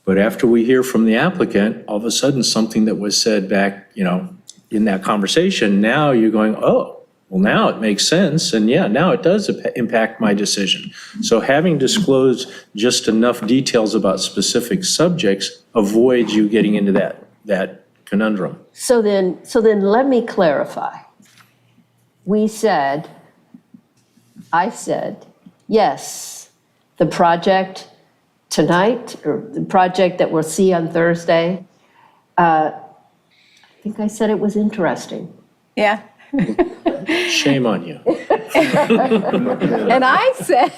But after we hear from the applicant, all of a sudden, something that was said back, in that conversation, now you're going, oh, well, now it makes sense. And yeah, now it does impact my decision. So having disclosed just enough details about specific subjects avoids you getting into that conundrum. So then let me clarify. I said, yes, the project tonight, or the project that we'll see on Thursday, I think I said it was interesting. Yeah. Shame on you. And I said,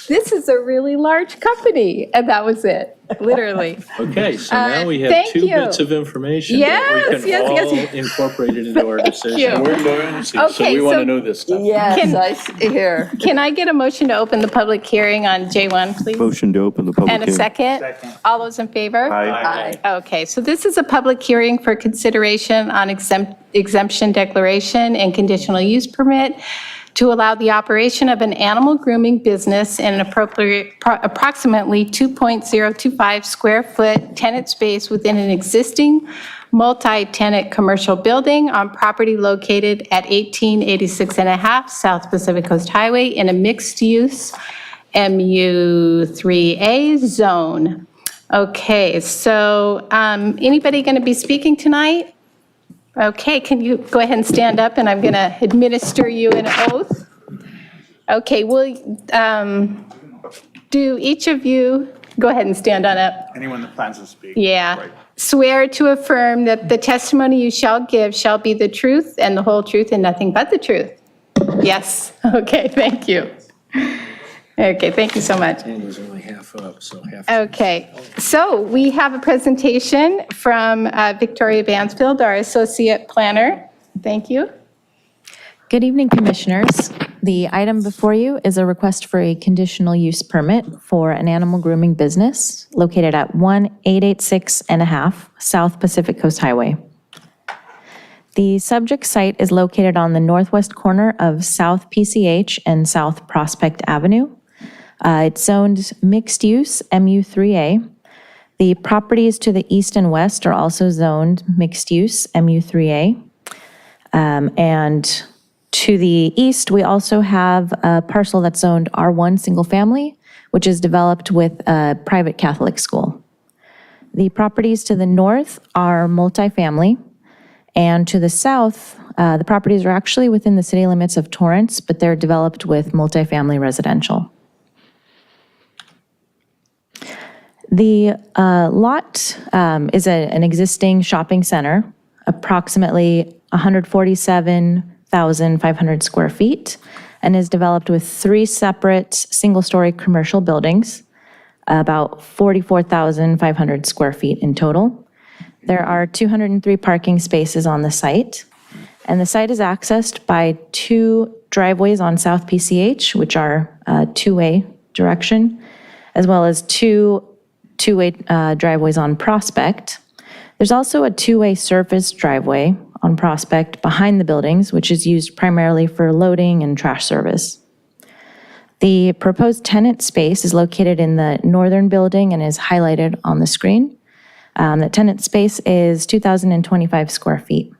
this is a really large company. And that was it, literally. Okay, so now we have thank 2 you. bits of information that we Yes, can yes, all yes. incorporate into our decision. you. We're learning, so Okay, we want so- to know this stuff. Yes, here. Can I get a motion to open the public hearing on J1, please? Motion to open the public And a hearing. second? All those in favor? Aye. Okay, so this is a public hearing for consideration on exemption declaration and conditional use permit to allow the operation of an animal grooming business in an approximately 2.025 square foot tenant space within an existing multi-tenant commercial building on property located at 1886 and a half South Pacific Coast Highway in a mixed-use MU3A zone. Okay, so anybody going to be speaking tonight? Okay, can you go ahead and stand up, and I'm going to administer you an oath. Okay, do each of you Go ahead and stand on up. Anyone that plans to speak. Yeah. Right. Swear to affirm that the testimony you shall give shall be the truth and the whole truth and nothing but the truth. Yes. Okay, thank you. Okay, thank you so much. And there's only half up, so half. Okay, so we have a presentation from Victoria Bansfield, our Associate Planner. Thank you. Good evening, Commissioners. The item before you is a request for a conditional use permit for an animal grooming business located at 1886.5 South Pacific Coast Highway. The subject site is located on the northwest corner of South PCH and South Prospect Avenue. It's zoned mixed use MU3A. The properties to the east and west are also zoned mixed use MU3A. And to the east, we also have a parcel that's zoned R1 single family, which is developed with a private Catholic school. The properties to the north are multifamily, and to the south, the properties are actually within the city limits of Torrance, but they're developed with multifamily residential. The lot is an existing shopping center, approximately 147,500 square feet, and is developed with 3 separate single-story commercial buildings, about 44,500 square feet in total. There are 203 parking spaces on the site, and the site is accessed by 2 driveways on South PCH, which are two-way direction, as well as two-way driveways on Prospect. There's also a 2-way surface driveway on Prospect behind the buildings, which is used primarily for loading and trash service. The proposed tenant space is located in the northern building and is highlighted on the screen. The tenant space is 2,025 square feet.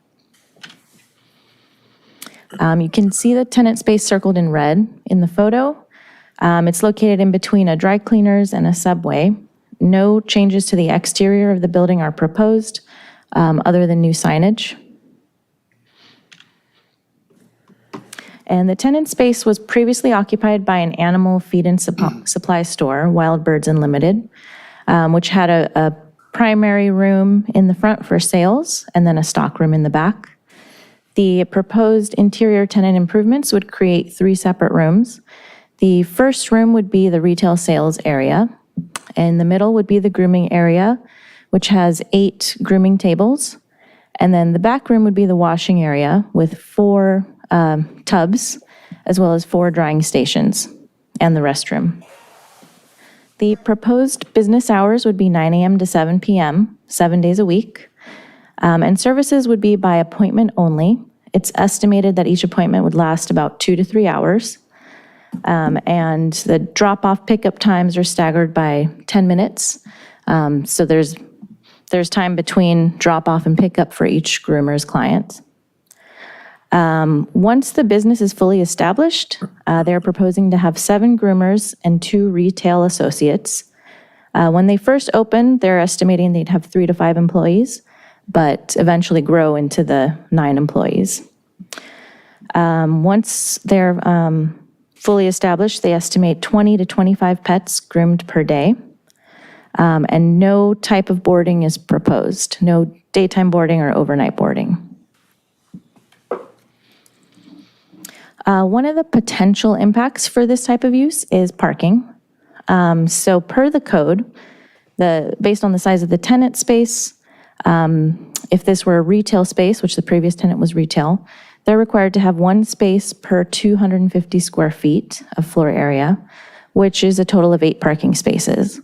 You can see the tenant space circled in red in the photo. It's located in between a dry cleaners and a Subway. No changes to the exterior of the building are proposed, other than new signage. And the tenant space was previously occupied by an animal feed and supply store, Wild Birds Unlimited, which had a primary room in the front for sales and then a stock room in the back. The proposed interior tenant improvements would create 3 separate rooms. The first room would be the retail sales area. In the middle would be the grooming area, which has 8 grooming tables. And then the back room would be the washing area with 4 tubs, as well as 4 drying stations and the restroom. The proposed business hours would be 9 a.m. to 7 p.m., 7 days a week. And services would be by appointment only. It's estimated that each appointment would last about 2 to 3 hours. And the drop-off pickup times are staggered by 10 minutes. So there's time between drop-off and pickup for each groomer's client. Once the business is fully established, they're proposing to have 7 groomers and 2 retail associates. When they first open, they're estimating they'd have 3 to 5 employees, but eventually grow into the 9 employees. Once they're fully established, they estimate 20 to 25 pets groomed per day. And no type of boarding is proposed, no daytime boarding or overnight boarding. One of the potential impacts for this type of use is parking. So per the code, based on the size of the tenant space, if this were a retail space, which the previous tenant was retail, they're required to have 1 space per 250 square feet of floor area, which is a total of 8 parking spaces.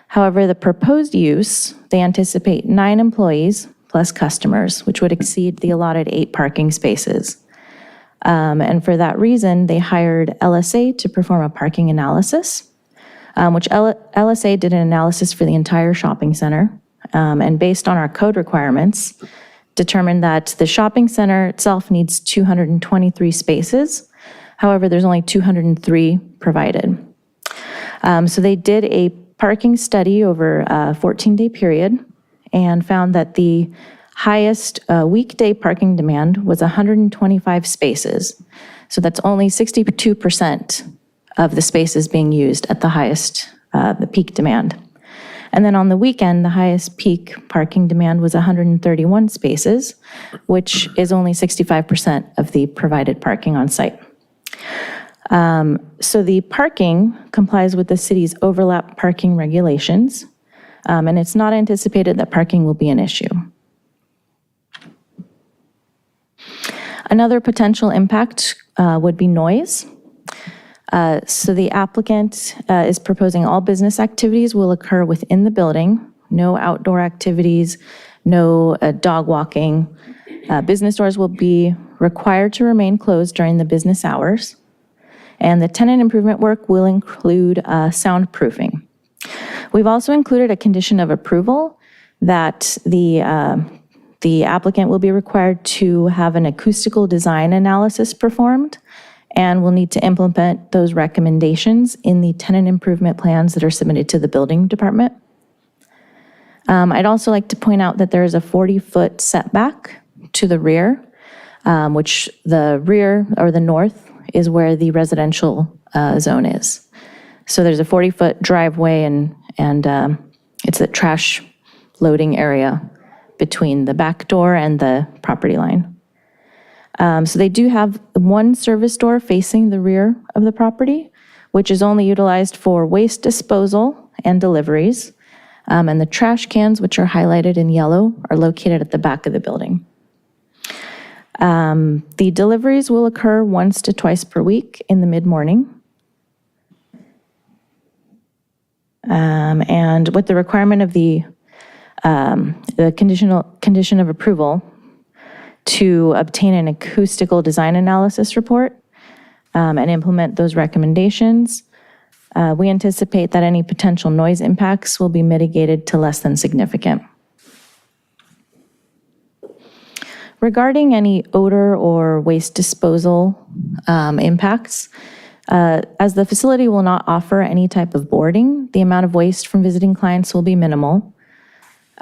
However, the proposed use, they anticipate 9 employees plus customers, which would exceed the allotted 8 parking spaces. And for that reason, they hired LSA to perform a parking analysis, which LSA did an analysis for the entire shopping center, and based on our code requirements, determined that the shopping center itself needs 223 spaces. However, there's only 203 provided. So they did a parking study over a 14-day period and found that the highest weekday parking demand was 125 spaces. So that's only 62% of the spaces being used at the highest, the peak demand. And then on the weekend, the highest peak parking demand was 131 spaces, which is only 65% of the provided parking on site. So the parking complies with the city's overlap parking regulations, and it's not anticipated that parking will be an issue. Another potential impact would be noise. So the applicant is proposing all business activities will occur within the building, no outdoor activities, no dog walking. Business doors will be required to remain closed during the business hours. And the tenant improvement work will include soundproofing. We've also included a condition of approval that the applicant will be required to have an acoustical design analysis performed and will need to implement those recommendations in the tenant improvement plans that are submitted to the building department. I'd also like to point out that there is a 40-foot setback to the rear, which the rear or the north is where the residential zone is. So there's a 40-foot driveway and it's a trash loading area between the back door and the property line. So they do have one service door facing the rear of the property, which is only utilized for waste disposal and deliveries. And the trash cans, which are highlighted in yellow, are located at the back of the building. The deliveries will occur once to twice per week in the mid-morning. And with the requirement of the condition of approval to obtain an acoustical design analysis report and implement those recommendations, we anticipate that any potential noise impacts will be mitigated to less than significant. Regarding any odor or waste disposal impacts, as the facility will not offer any type of boarding, the amount of waste from visiting clients will be minimal.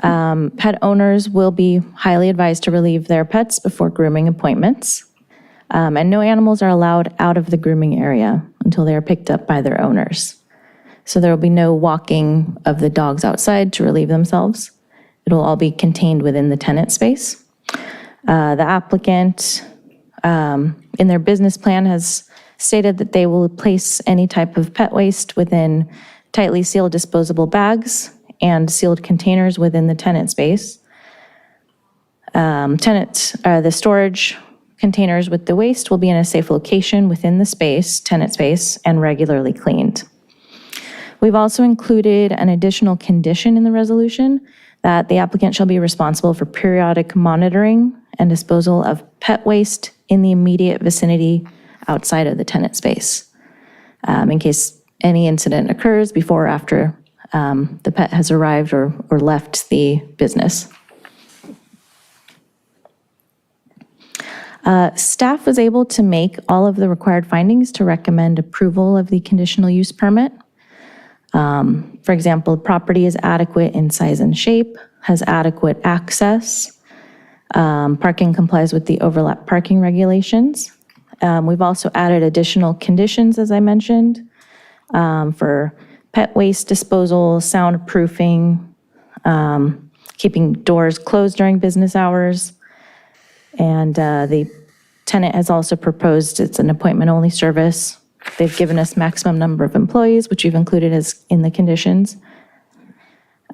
Pet owners will be highly advised to relieve their pets before grooming appointments. And no animals are allowed out of the grooming area until they are picked up by their owners. So there will be no walking of the dogs outside to relieve themselves. It'll all be contained within the tenant space. The applicant, in their business plan, has stated that they will place any type of pet waste within tightly sealed disposable bags and sealed containers within the tenant space. The storage containers with the waste will be in a safe location within the space, tenant space, and regularly cleaned. We've also included an additional condition in the resolution that the applicant shall be responsible for periodic monitoring and disposal of pet waste in the immediate vicinity outside of the tenant space, in case any incident occurs before or after the pet has arrived or left the business. Staff was able to make all of the required findings to recommend approval of the conditional use permit. For example, the property is adequate in size and shape, has adequate access, parking complies with the overlap parking regulations. We've also added additional conditions, as I mentioned, for pet waste disposal, soundproofing, keeping doors closed during business hours. And the tenant has also proposed it's an appointment-only service. They've given us maximum number of employees, which we've included as in the conditions.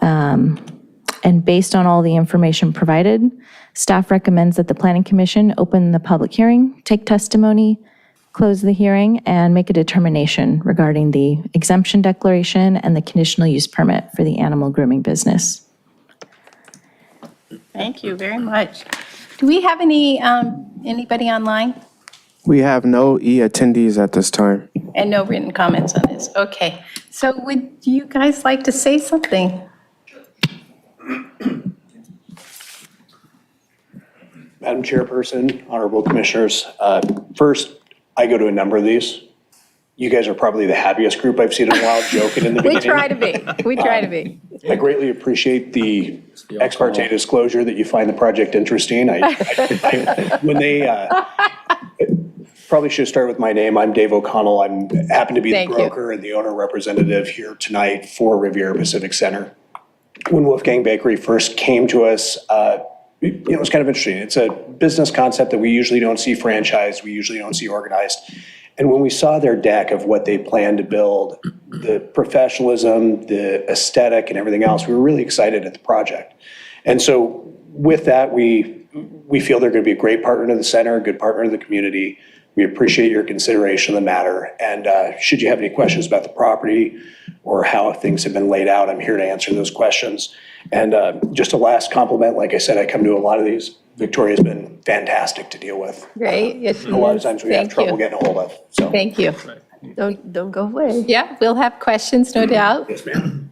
And based on all the information provided, staff recommends that the Planning Commission open the public hearing, take testimony, close the hearing, and make a determination regarding the exemption declaration and the conditional use permit for the animal grooming business. Thank you very much. Do we have anybody online? We have no attendees at this time. And no written comments on this? Okay. So would you guys like to say something? Madam Chairperson, honorable commissioners, first, I go to a number of these. You guys are probably the happiest group I've seen in a while, joking in the beginning. We try to be. We try to be. I greatly appreciate the ex parte disclosure that you find the project interesting. When they probably should start with my name. I'm Dave O'Connell. I'm happen to be the broker and the owner representative here tonight for Riviera Pacific Center. when Wolfgang Bakery first came to us, it was kind of interesting. It's a business concept that we usually don't see franchised, we usually don't see organized. And when we saw their deck of what they planned to build, the professionalism, the aesthetic, and everything else, we were really excited at the project. And so with that, we feel they're going to be a great partner to the center, a good partner to the community. We appreciate your consideration of the matter. And should you have any questions about the property or how things have been laid out, I'm here to answer those questions. And just a last compliment, like I said, I come to a lot of these. Victoria's been fantastic to deal with. Great. Yes, A lot of times we have trouble getting a hold of, so. Thank you. Don't go away. Yeah, we'll have questions, no doubt. Yes, ma'am.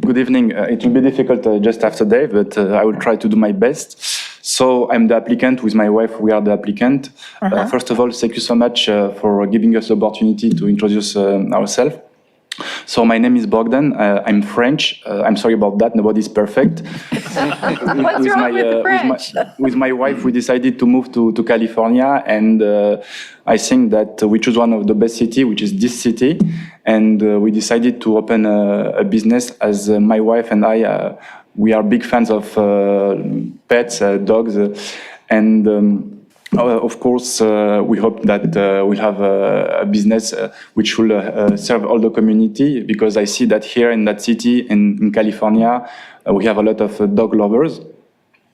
Good evening. It will be difficult just after Dave, but I will try to do my best. So I'm the applicant. With my wife, we are the applicant. First of all, thank you so much for giving us the opportunity to introduce ourselves. So my name is Bogdan. I'm French. I'm sorry about that. Nobody's perfect. What's wrong with the French? With my wife, we decided to move to California, and I think that we choose one of the best city, which is this city, and we decided to open a business. As my wife and I, we are big fans of pets, dogs, and. Of course, we hope that we'll have a business which will serve all the community, because I see that here in that city, in California, we have a lot of dog lovers.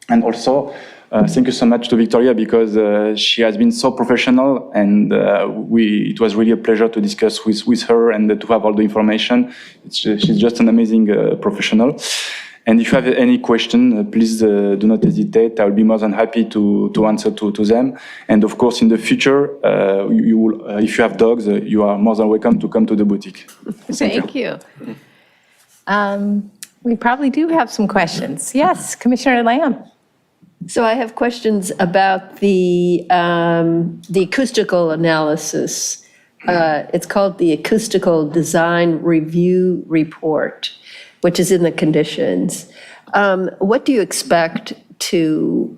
And also, thank you so much to Victoria, because she has been so professional, and it was really a pleasure to discuss with her and to have all the information. She's just an amazing professional. And if you have any question, please do not hesitate. I will be more than happy to answer to them. And of course, in the future, if you have dogs, you are more than welcome to come to the boutique. Thank you. We probably do have some questions. Yes, Commissioner Lamb. So I have questions about the acoustical analysis. It's called the Acoustical Design Review Report, which is in the conditions. What do you expect to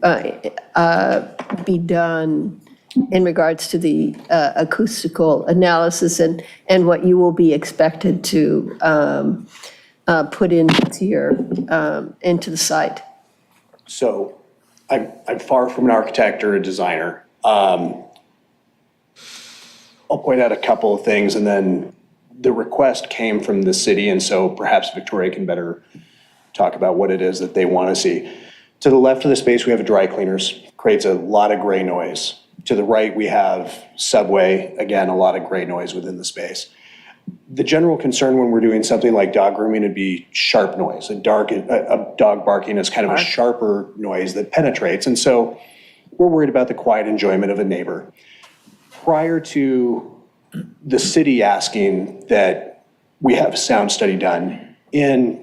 be done in regards to the acoustical analysis, and what you will be expected to put into the site? So I'm far from an architect or a designer. I'll point out a couple of things, and then the request came from the city, and so perhaps Victoria can better talk about what it is that they want to see. To the left of the space, we have a dry cleaners, creates a lot of gray noise. To the right, we have subway, again, a lot of gray noise within the space. The general concern when we're doing something like dog grooming would be sharp noise. A dog barking is kind of a sharper noise that penetrates, and so we're worried about the quiet enjoyment of a neighbor. Prior to the city asking that we have a sound study done,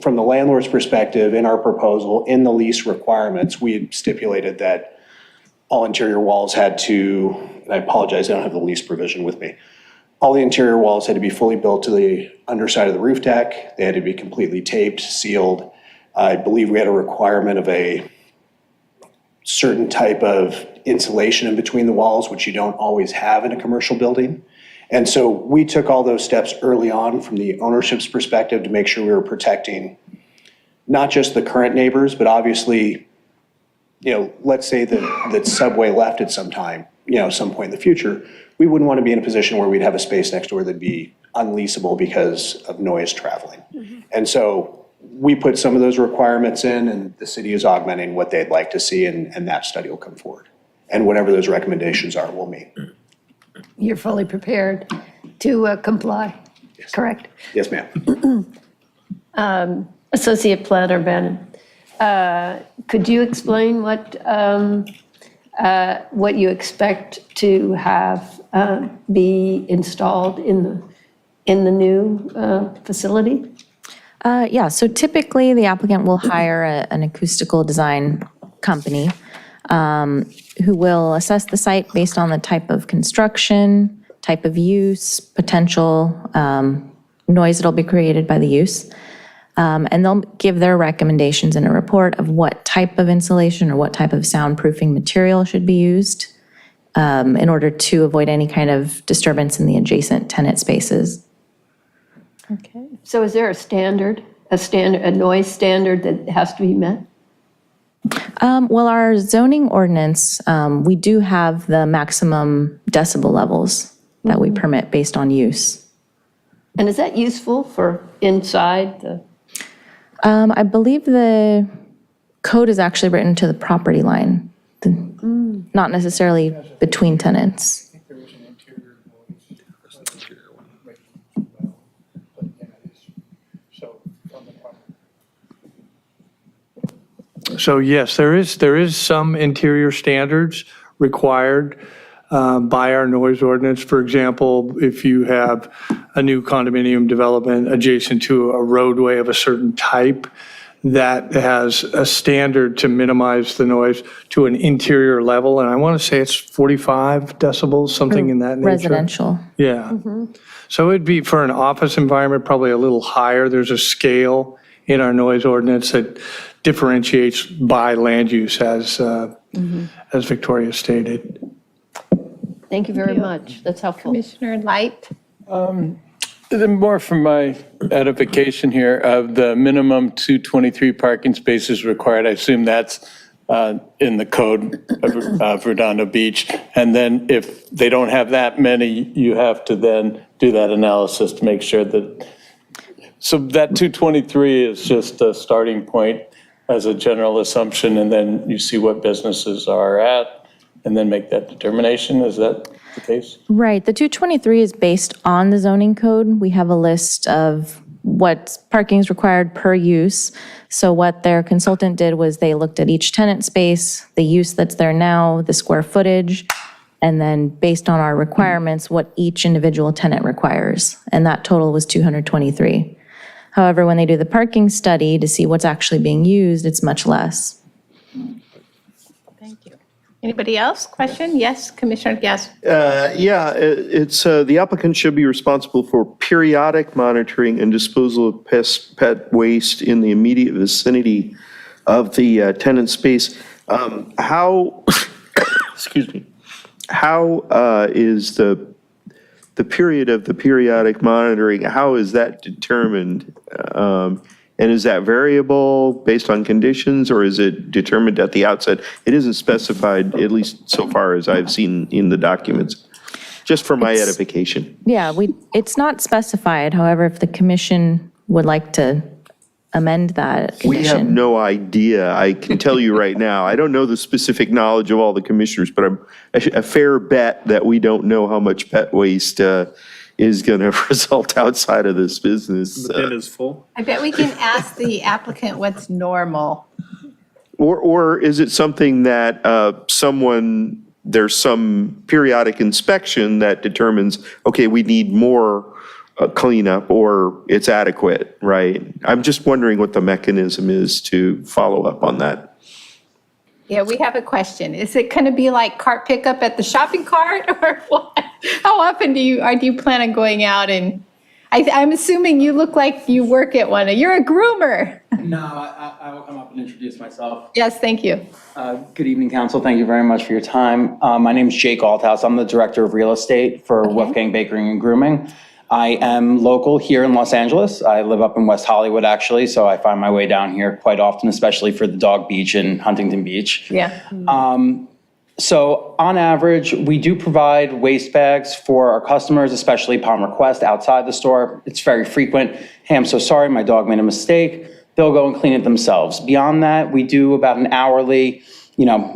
from the landlord's perspective, in our proposal, in the lease requirements, we had stipulated that all interior walls had to, and I apologize, I don't have the lease provision with me. All the interior walls had to be fully built to the underside of the roof deck. They had to be completely taped, sealed. I believe we had a requirement of a certain type of insulation in between the walls, which you don't always have in a commercial building. And so we took all those steps early on from the ownership's perspective to make sure we were protecting not just the current neighbors, but obviously, let's say that Subway left at some time, some point in the future, we wouldn't want to be in a position where we'd have a space next door that'd be unleasable because of noise traveling. Mm-hmm. And so we put some of those requirements in, and the city is augmenting what they'd like to see, and that study will come forward. And whatever those recommendations are, we'll meet. You're fully prepared to comply, Yes. correct? Yes, ma'am. Associate Planner Bannon, could you explain what you expect to have be installed in the new facility? Yeah, so typically the applicant will hire an acoustical design company who will assess the site based on the type of construction, type of use, potential noise that'll be created by the use. And they'll give their recommendations in a report of what type of insulation or what type of soundproofing material should be used in order to avoid any kind of disturbance in the adjacent tenant spaces. Okay. So is there a standard a noise standard that has to be met? Well, our zoning ordinance, we do have the maximum decibel levels that we permit based on use. And is that useful for inside the? I believe the code is actually written to the property line, not necessarily between tenants. So yes, there is some interior standards required by our noise ordinance. For example, if you have a new condominium development adjacent to a roadway of a certain type, that has a standard to minimize the noise to an interior level, and I want to say it's 45 decibels, something in that nature. Residential. Yeah. So it'd be for an office environment, probably a little higher. There's a scale in our noise ordinance that differentiates by land use as Victoria stated. Thank you very much. That's helpful. Commissioner Light? More for my edification here, of the minimum 223 parking spaces required, I assume that's in the code of Redondo Beach. And then if they don't have that many, you have to then do that analysis to make sure that, so that 223 is just a starting point as a general assumption, and then you see what businesses are at, and then make that determination. Is that the case? Right. The 223 is based on the zoning code. We have a list of what parking is required per use. So what their consultant did was they looked at each tenant space, the use that's there now, the square footage, and then based on our requirements, what each individual tenant requires. And that total was 223. However, when they do the parking study to see what's actually being used, it's much less. Thank you. Anybody else? Question? Yes, Commissioner Gass. Yeah, it's, the applicant should be responsible for periodic monitoring and disposal of pet waste in the immediate vicinity of the tenant space. How, excuse me, how is the period of the periodic monitoring, how is that determined? And is that variable based on conditions, or is it determined at the outset? It isn't specified, at least so far as I've seen in the documents, just for my edification. Yeah, it's not specified. However, if the commission would like to amend that We have condition. no idea. I can tell you right now, I don't know the specific knowledge of all the commissioners, but I'm a fair bet that we don't know how much pet waste is going to result outside of this business. The bin is full. I bet we can ask the applicant what's normal. Or is it something that there's some periodic inspection that determines, okay, we need more cleanup, or it's adequate, right? I'm just wondering what the mechanism is to follow up on that. Yeah, we have a question. Is it going to be like cart pickup at the shopping cart, or what? How often do you plan on going out? And I'm assuming you look like you work at one. You're a groomer. No, I will come up and introduce myself. Yes, thank you. Good evening, council. Thank you very much for your time. My name is Jake Althouse. I'm the director of real estate for Wolfgang Bakery and Grooming. I am local here in Los Angeles. I live up in West Hollywood, actually, so I find my way down here quite often, especially for the dog beach in Huntington Beach. Yeah. So on average, we do provide waste bags for our customers, especially upon request outside the store. It's very frequent. Hey, I'm so sorry, my dog made a mistake. They'll go and clean it themselves. Beyond that, we do about an hourly,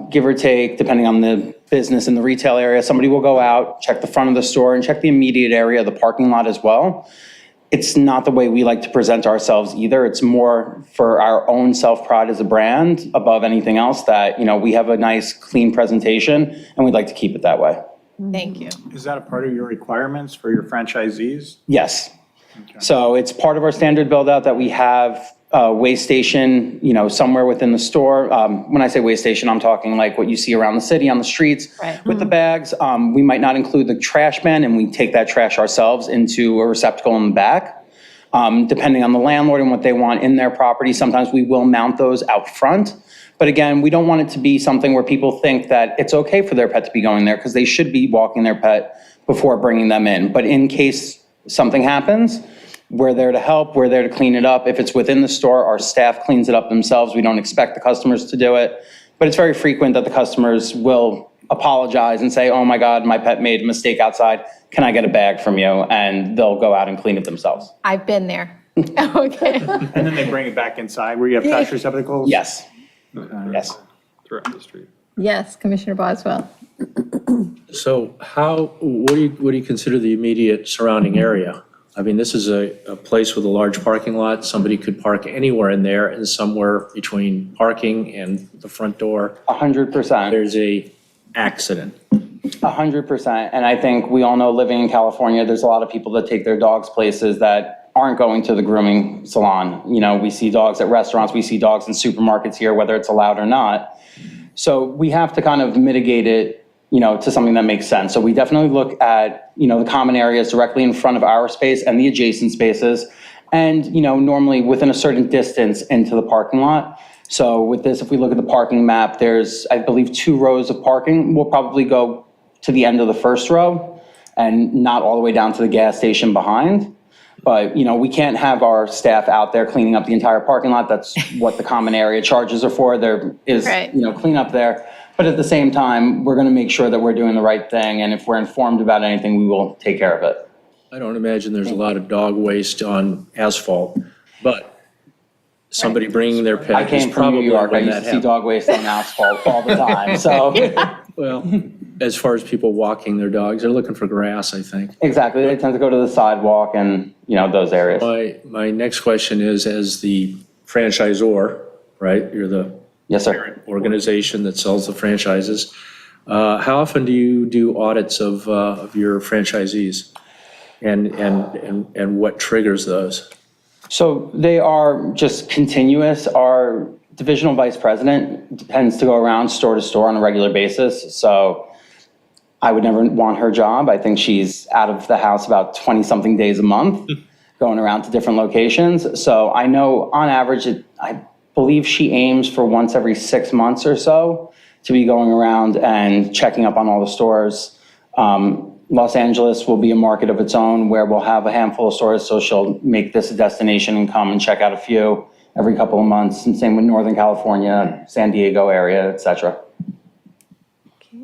give or take, depending on the business in the retail area. Somebody will go out, check the front of the store, and check the immediate area, the parking lot as well. It's not the way we like to present ourselves either. It's more for our own self-pride as a brand above anything else that, we have a nice, clean presentation, and we'd like to keep it that way. Thank you. Is that a part of your requirements for your franchisees? Yes. So it's part of our standard build-out that we have a waste station, somewhere within the store. When I say waste station, I'm talking like what you see around the city on the streets with the bags. We might not include the trash bin, and we take that trash ourselves into a receptacle in the back. Depending on the landlord and what they want in their property, sometimes we will mount those out front. But again, we don't want it to be something where people think that it's okay for their pet to be going there, because they should be walking their pet before bringing them in. But in case something happens, we're there to help, we're there to clean it up. If it's within the store, our staff cleans it up themselves. We don't expect the customers to do it. But it's very frequent that the customers will apologize and say, oh my God, my pet made a mistake outside. Can I get a bag from you? And they'll go out and clean it themselves. I've been there. Okay. And then they bring it back inside where you have trash receptacles? Yes. Yes. Throughout the street. Yes, Commissioner Boswell. So what do you consider the immediate surrounding area? I mean, this is a place with a large parking lot. Somebody could park anywhere in there, and somewhere between parking and the front door, 100%. there's a accident. 100%. And I think we all know, living in California, there's a lot of people that take their dogs places that aren't going to the grooming salon. You know, we see dogs at restaurants, we see dogs in supermarkets here, whether it's allowed or not. So we have to kind of mitigate it, you know, to something that makes sense. So we definitely look at, you know, the common areas directly in front of our space and the adjacent spaces. And, you know, normally within a certain distance into the parking lot. So with this, if we look at the parking map, there's, I believe, 2 rows of parking. We'll probably go to the end of the first row and not all the way down to the gas station behind. But, you know, we can't have our staff out there cleaning up the entire parking lot. That's what the common area charges are for. There is, Right. you know, cleanup there. But at the same time, we're going to make sure that we're doing the right thing. And if we're informed about anything, we will take care of it. I don't imagine there's a lot of dog waste on asphalt, but somebody bringing their I pet is came from probably New York. I when used that to see happens. dog waste on asphalt all the time. So Well, as far as people walking their dogs, they're looking for grass, I think. exactly, they tend to go to the sidewalk and, you know, those areas. My next question is, as the franchisor, right, you're the Yes, sir. parent organization that sells the franchises, how often do you do audits of your franchisees? And what triggers those? So they are just continuous. Our divisional vice president tends to go around store to store on a regular basis. So I would never want her job. I think she's out of the house about 20-something days a month, going around to different locations. So I know on average, I believe she aims for once every 6 months or so to be going around and checking up on all the stores. Los Angeles will be a market of its own where we'll have a handful of stores, so she'll make this a destination and come and check out a few every couple of months, and same with Northern California, San Diego area, et cetera.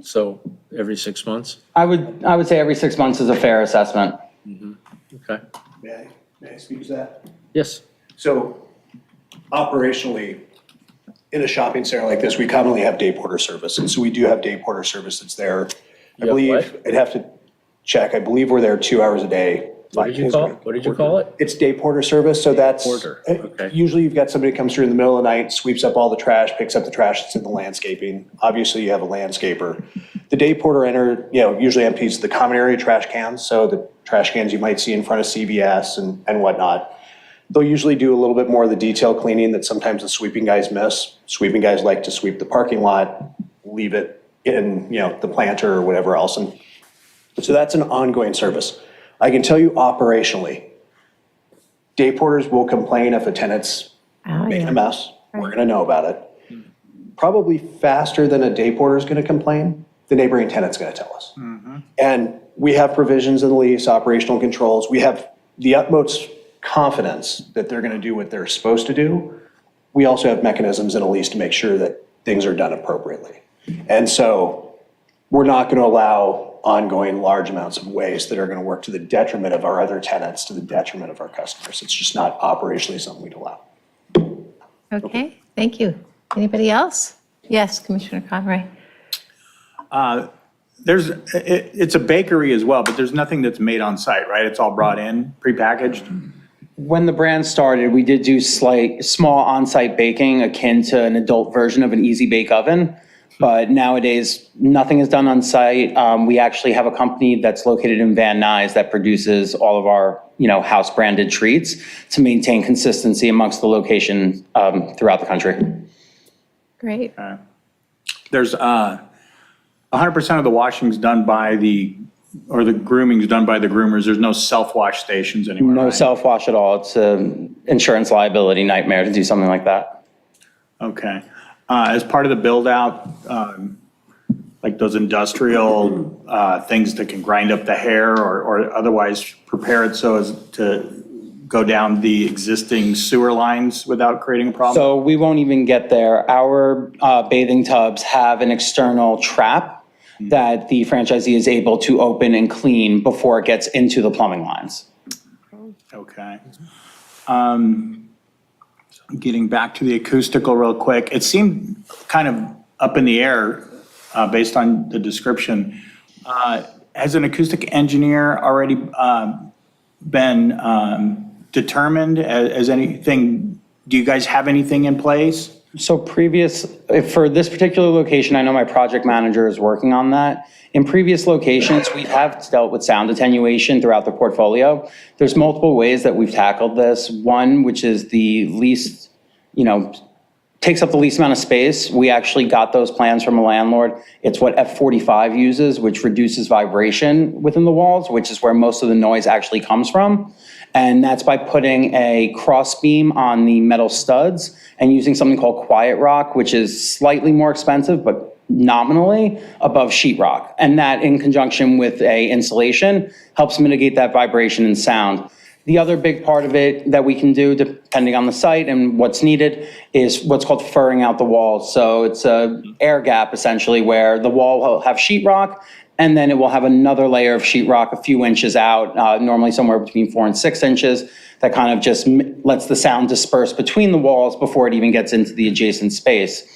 So every 6 months? I would say every 6 months is a fair assessment. Okay. May I speak to that? Yes. So operationally, in a shopping center like this, we commonly have day porter service. And so we do have day porter service that's there. I You have believe, what? I'd have to check, I believe we're there 2 hours a day. What did you call it? It's day porter service, so that's. Porter, okay. Usually you've got somebody that comes through in the middle of the night, sweeps up all the trash, picks up the trash that's in the landscaping. Obviously, you have a landscaper. The day porter usually empties the common area trash cans, so the trash cans you might see in front of CVS and whatnot. They'll usually do a little bit more of the detail cleaning that sometimes the sweeping guys miss. Sweeping guys like to sweep the parking lot, leave it in, the planter or whatever else. And so that's an ongoing service. I can tell you operationally, day porters will complain if a tenant's making a mess. We're going to know about it. Probably faster than a day porter is going to complain, the neighboring tenant's going to tell us. And we have provisions in the lease, operational controls. We have the utmost confidence that they're going to do what they're supposed to do. We also have mechanisms in a lease to make sure that things are done appropriately. And so we're not going to allow ongoing large amounts of waste that are going to work to the detriment of our other tenants, to the detriment of our customers. It's just not operationally something we'd allow. Okay, thank you. Anybody else? Yes, Commissioner Conroy. It's a bakery as well, but there's nothing that's made on site, right? It's all brought in, prepackaged? When the brand started, we did do small on-site baking akin to an adult version of an easy bake oven. But nowadays, nothing is done on site. We actually have a company that's located in Van Nuys that produces all of our, house branded treats to maintain consistency amongst the location throughout the country. Great. There's 100% of the washing's done by the grooming's done by the groomers. There's no self-wash stations anymore, No right? self-wash at all. It's an insurance liability nightmare to do something like that. Okay. As part of the build-out, like those industrial things that can grind up the hair or otherwise prepare it so as to go down the existing sewer lines without creating a problem? So we won't even get there. Our bathing tubs have an external trap that the franchisee is able to open and clean before it gets into the plumbing lines. Okay. Getting back to the acoustical real quick, it seemed kind of up in the air based on the description. Has an acoustic engineer already been determined as anything? Do you guys have anything in place? So for this particular location, I know my project manager is working on that. In previous locations, we have dealt with sound attenuation throughout the portfolio. There's multiple ways that we've tackled this. One, which is the least, takes up the least amount of space. We actually got those plans from a landlord. It's what F45 uses, which reduces vibration within the walls, which is where most of the noise actually comes from. And that's by putting a cross beam on the metal studs and using something called Quiet Rock, which is slightly more expensive, but nominally above sheetrock. And that, in conjunction with a insulation, helps mitigate that vibration and sound. The other big part of it that we can do, depending on the site and what's needed, is what's called furring out the walls. So it's an air gap, essentially, where the wall will have sheetrock, and then it will have another layer of sheetrock a few inches out, normally somewhere between 4 and 6 inches, that kind of just lets the sound disperse between the walls before it even gets into the adjacent space.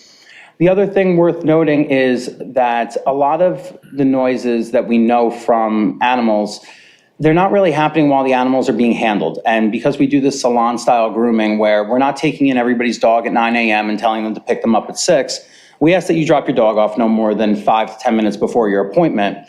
The other thing worth noting is that a lot of the noises that we know from animals, they're not really happening while the animals are being handled. And because we do this salon-style grooming where we're not taking in everybody's dog at 9 a.m. and telling them to pick them up at 6, we ask that you drop your dog off no more than 5 to 10 minutes before your appointment.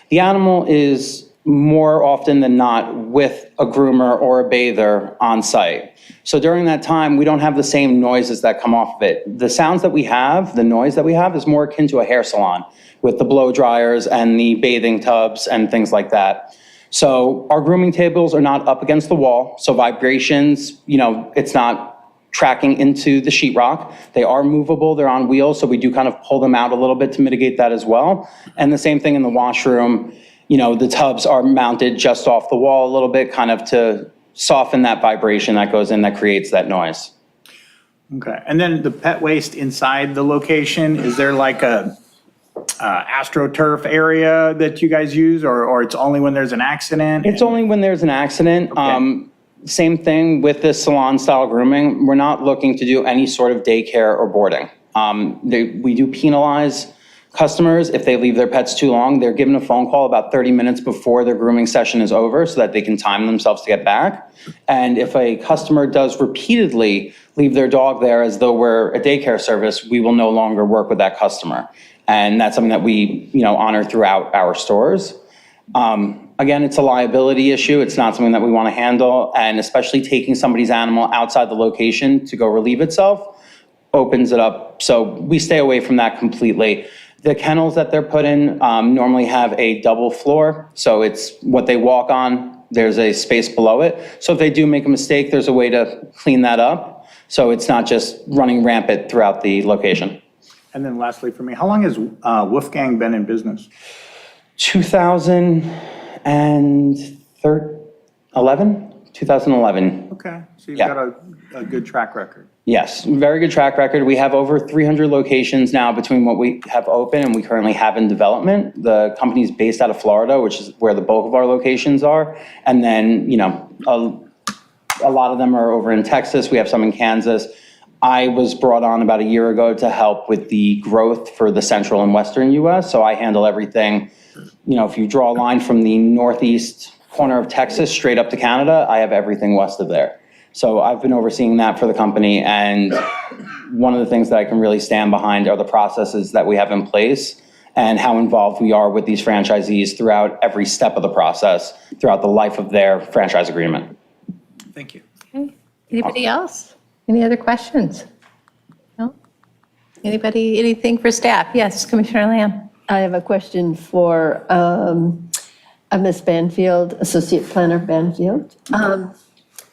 The animal is more often than not with a groomer or a bather on site. So during that time, we don't have the same noises that come off of it. The sounds that we have, the noise that we have, is more akin to a hair salon with the blow dryers and the bathing tubs and things like that. So our grooming tables are not up against the wall, so vibrations, it's not tracking into the sheetrock. They are movable, they're on wheels, so we do kind of pull them out a little bit to mitigate that as well. And the same thing in the washroom, the tubs are mounted just off the wall a little bit, kind of to soften that vibration that goes in that creates that noise. Okay, and then the pet waste inside the location, is there like a AstroTurf area that you guys use, or it's only when there's an accident? It's only when there's an accident. Okay. Same thing with this salon-style grooming. We're not looking to do any sort of daycare or boarding. We do penalize customers if they leave their pets too long. They're given a phone call about 30 minutes before their grooming session is over so that they can time themselves to get back. And if a customer does repeatedly leave their dog there as though we're a daycare service, we will no longer work with that customer. And that's something that we, honor throughout our stores. Again, it's a liability issue. It's not something that we want to handle. And especially taking somebody's animal outside the location to go relieve itself opens it up. So we stay away from that completely. The kennels that they're put in normally have a double floor. So it's what they walk on. There's a space below it. So if they do make a mistake, there's a way to clean that up. So it's not just running rampant throughout the location. And then lastly for me, how long has Wolfgang been in business? 2011. Okay, so you've Yeah. got a good track record. Yes, very good track record. We have over 300 locations now between what we have open and we currently have in development. The company's based out of Florida, which is where the bulk of our locations are. And then, a lot of them are over in Texas. We have some in Kansas. I was brought on about a year ago to help with the growth for the central and western US. So I handle everything. If you draw a line from the northeast corner of Texas straight up to Canada, I have everything west of there. So I've been overseeing that for the company. And one of the things that I can really stand behind are the processes that we have in place and how involved we are with these franchisees throughout every step of the process, throughout the life of their franchise agreement. Thank you. Okay. Anybody else? Any other questions? No? Anybody, anything for staff? Yes, Commissioner Lamb. I have a question for Ms. Banfield, Associate Planner Banfield,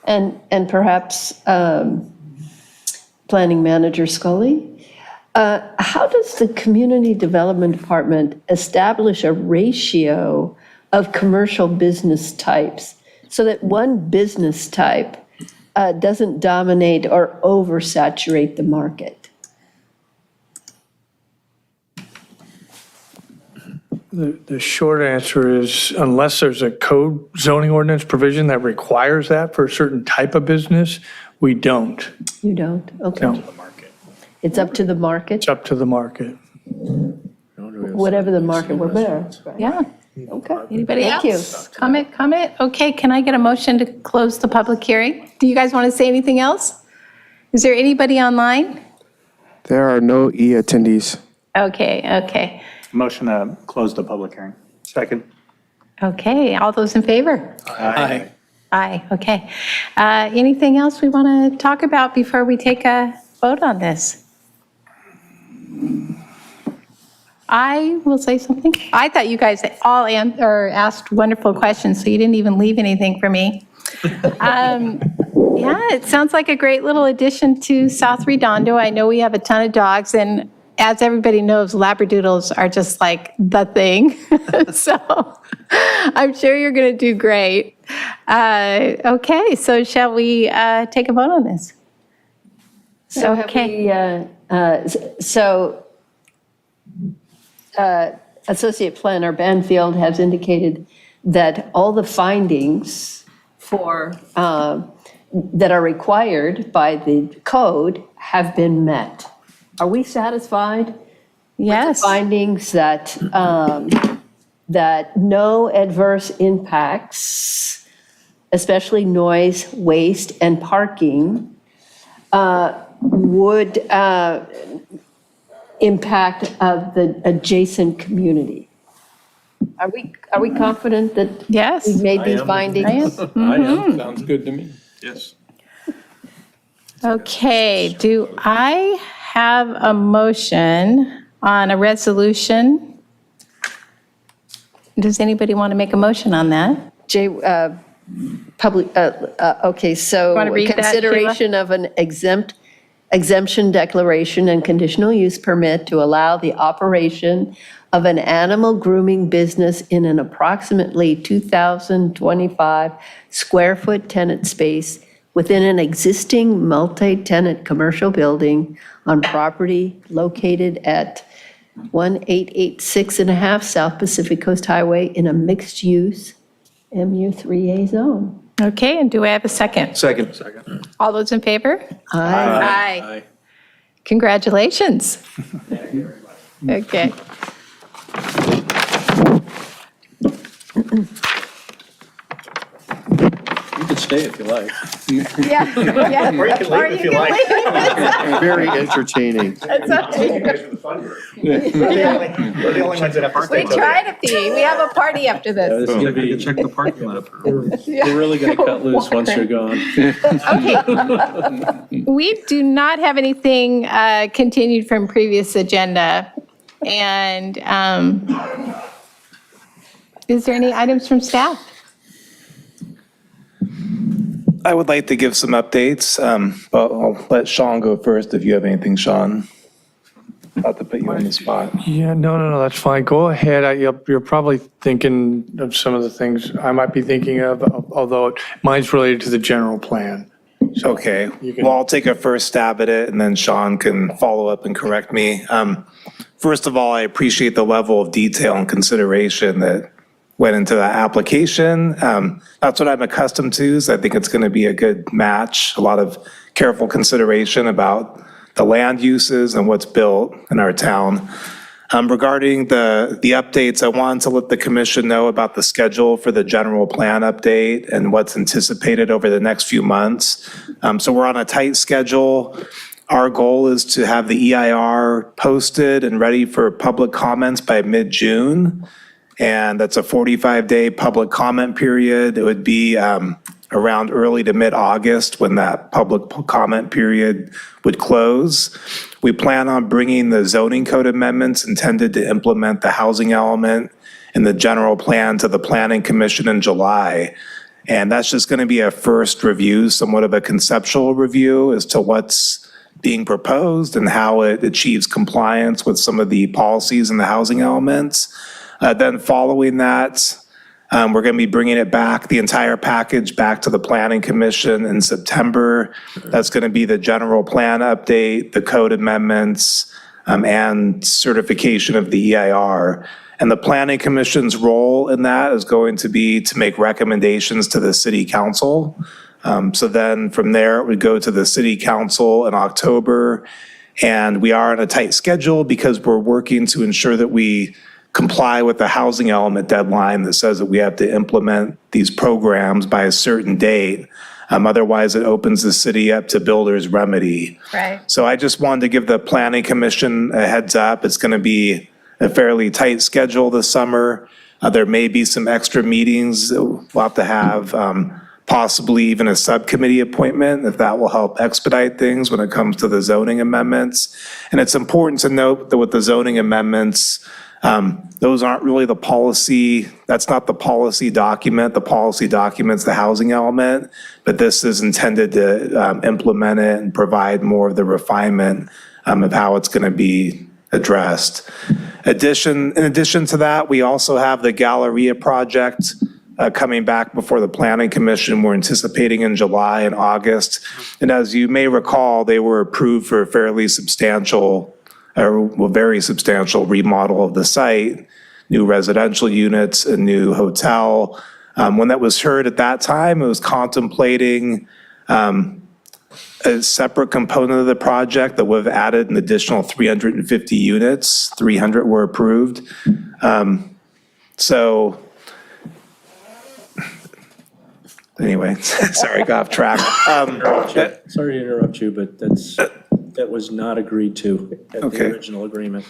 and perhaps Planning Manager Scully. How does the Community Development Department establish a ratio of commercial business types so that one business type doesn't dominate or oversaturate the market? The short answer is unless there's a code zoning ordinance provision that requires that for a certain type of business, we don't. You don't? Okay. No, It's up to the market, it's up to the market. whatever the market will bear. Yeah. Okay. Anybody Thank you. else? Comment? Okay, can I get a motion to close the public hearing? Do you guys want to say anything else? Is there anybody online? There are no attendees. Okay. Motion to close the public hearing. Second. Okay, all those in favor? Aye. Aye, okay. Anything else we want to talk about before we take a vote on this? I will say something. I thought you guys all asked wonderful questions, so you didn't even leave anything for me. Yeah, it sounds like a great little addition to South Redondo. I know we have a ton of dogs, and as everybody knows, Labradoodles are just like the thing. So I'm sure you're going to do great. Okay, so shall we take a vote on this? So have we, Associate Planner Banfield has indicated that all the findings for, that are required by the code have been met. Are we satisfied? Yes. Findings that, that no adverse impacts, especially noise, waste, and parking, would impact the adjacent community. Are we confident that Yes. we've made these findings? Sounds good to me. Yes. Okay, do I have a motion on a resolution? Does anybody want to make a motion on that? Jay, okay, so wanna read that, Kayla? consideration of an exemption declaration and conditional use permit to allow the operation of an animal grooming business in an approximately 2,025 square foot tenant space within an existing multi-tenant commercial building on property located at 1886.5 South Pacific Coast Highway in a mixed-use MU3A zone. Okay, and do I have a second? Second. All those in favor? Aye. Aye. Congratulations. Okay. You can stay if you like. Yeah. Or you can leave if you like. Very entertaining. That's okay. We're the only ones that have to stay. We tried to be. We have a party after this. This is gonna be, Check the parking lot. we're really gonna cut loose once you're gone. Okay. We do not have anything continued from previous agenda. And is there any items from staff? I would like to give some updates, but I'll let Sean go first if you have anything, Sean. Not to put you on the spot. Yeah, no, that's fine. Go ahead. You're probably thinking of some of the things I might be thinking of, although mine's related to the general plan. Okay, well, I'll take a first stab at it and then Sean can follow up and correct me. First of all, I appreciate the level of detail and consideration that went into that application. That's what I'm accustomed to, so I think it's going to be a good match. A lot of careful consideration about the land uses and what's built in our town. Regarding the updates, I wanted to let the commission know about the schedule for the general plan update and what's anticipated over the next few months. So we're on a tight schedule. Our goal is to have the EIR posted and ready for public comments by mid-June. And that's a 45-day public comment period. It would be around early to mid-August when that public comment period would close. We plan on bringing the zoning code amendments intended to implement the housing element in the general plan to the Planning Commission in July. And that's just going to be a first review, somewhat of a conceptual review as to what's being proposed and how it achieves compliance with some of the policies in the housing elements. Then following that, We're going to be bringing it back, the entire package back to the Planning Commission in September. That's going to be the general plan update, the code amendments, and certification of the EIR. And the Planning Commission's role in that is going to be to make recommendations to the City Council. So then from there, it would go to the City Council in October. And we are on a tight schedule because we're working to ensure that we comply with the housing element deadline that says that we have to implement these programs by a certain date. Otherwise, it opens the city up to builder's remedy. Right. So I just wanted to give the Planning Commission a heads up. It's going to be a fairly tight schedule this summer. There may be some extra meetings that we'll have to have, possibly even a subcommittee appointment, if that will help expedite things when it comes to the zoning amendments. And it's important to note that with the zoning amendments, those aren't really the policy, that's not the policy document. The policy document's the housing element, but this is intended to implement it and provide more of the refinement of how it's going to be addressed. In addition to that, we also have the Galleria project coming back before the Planning Commission. We're anticipating in July and August. And as you may recall, they were approved for a fairly substantial, very substantial remodel of the site, new residential units, a new hotel. When that was heard at that time, it was contemplating a separate component of the project that would have added an additional 350 units. 300 were approved. So anyway, sorry, got off track. Sorry to interrupt you, but that was not agreed to at the original agreement.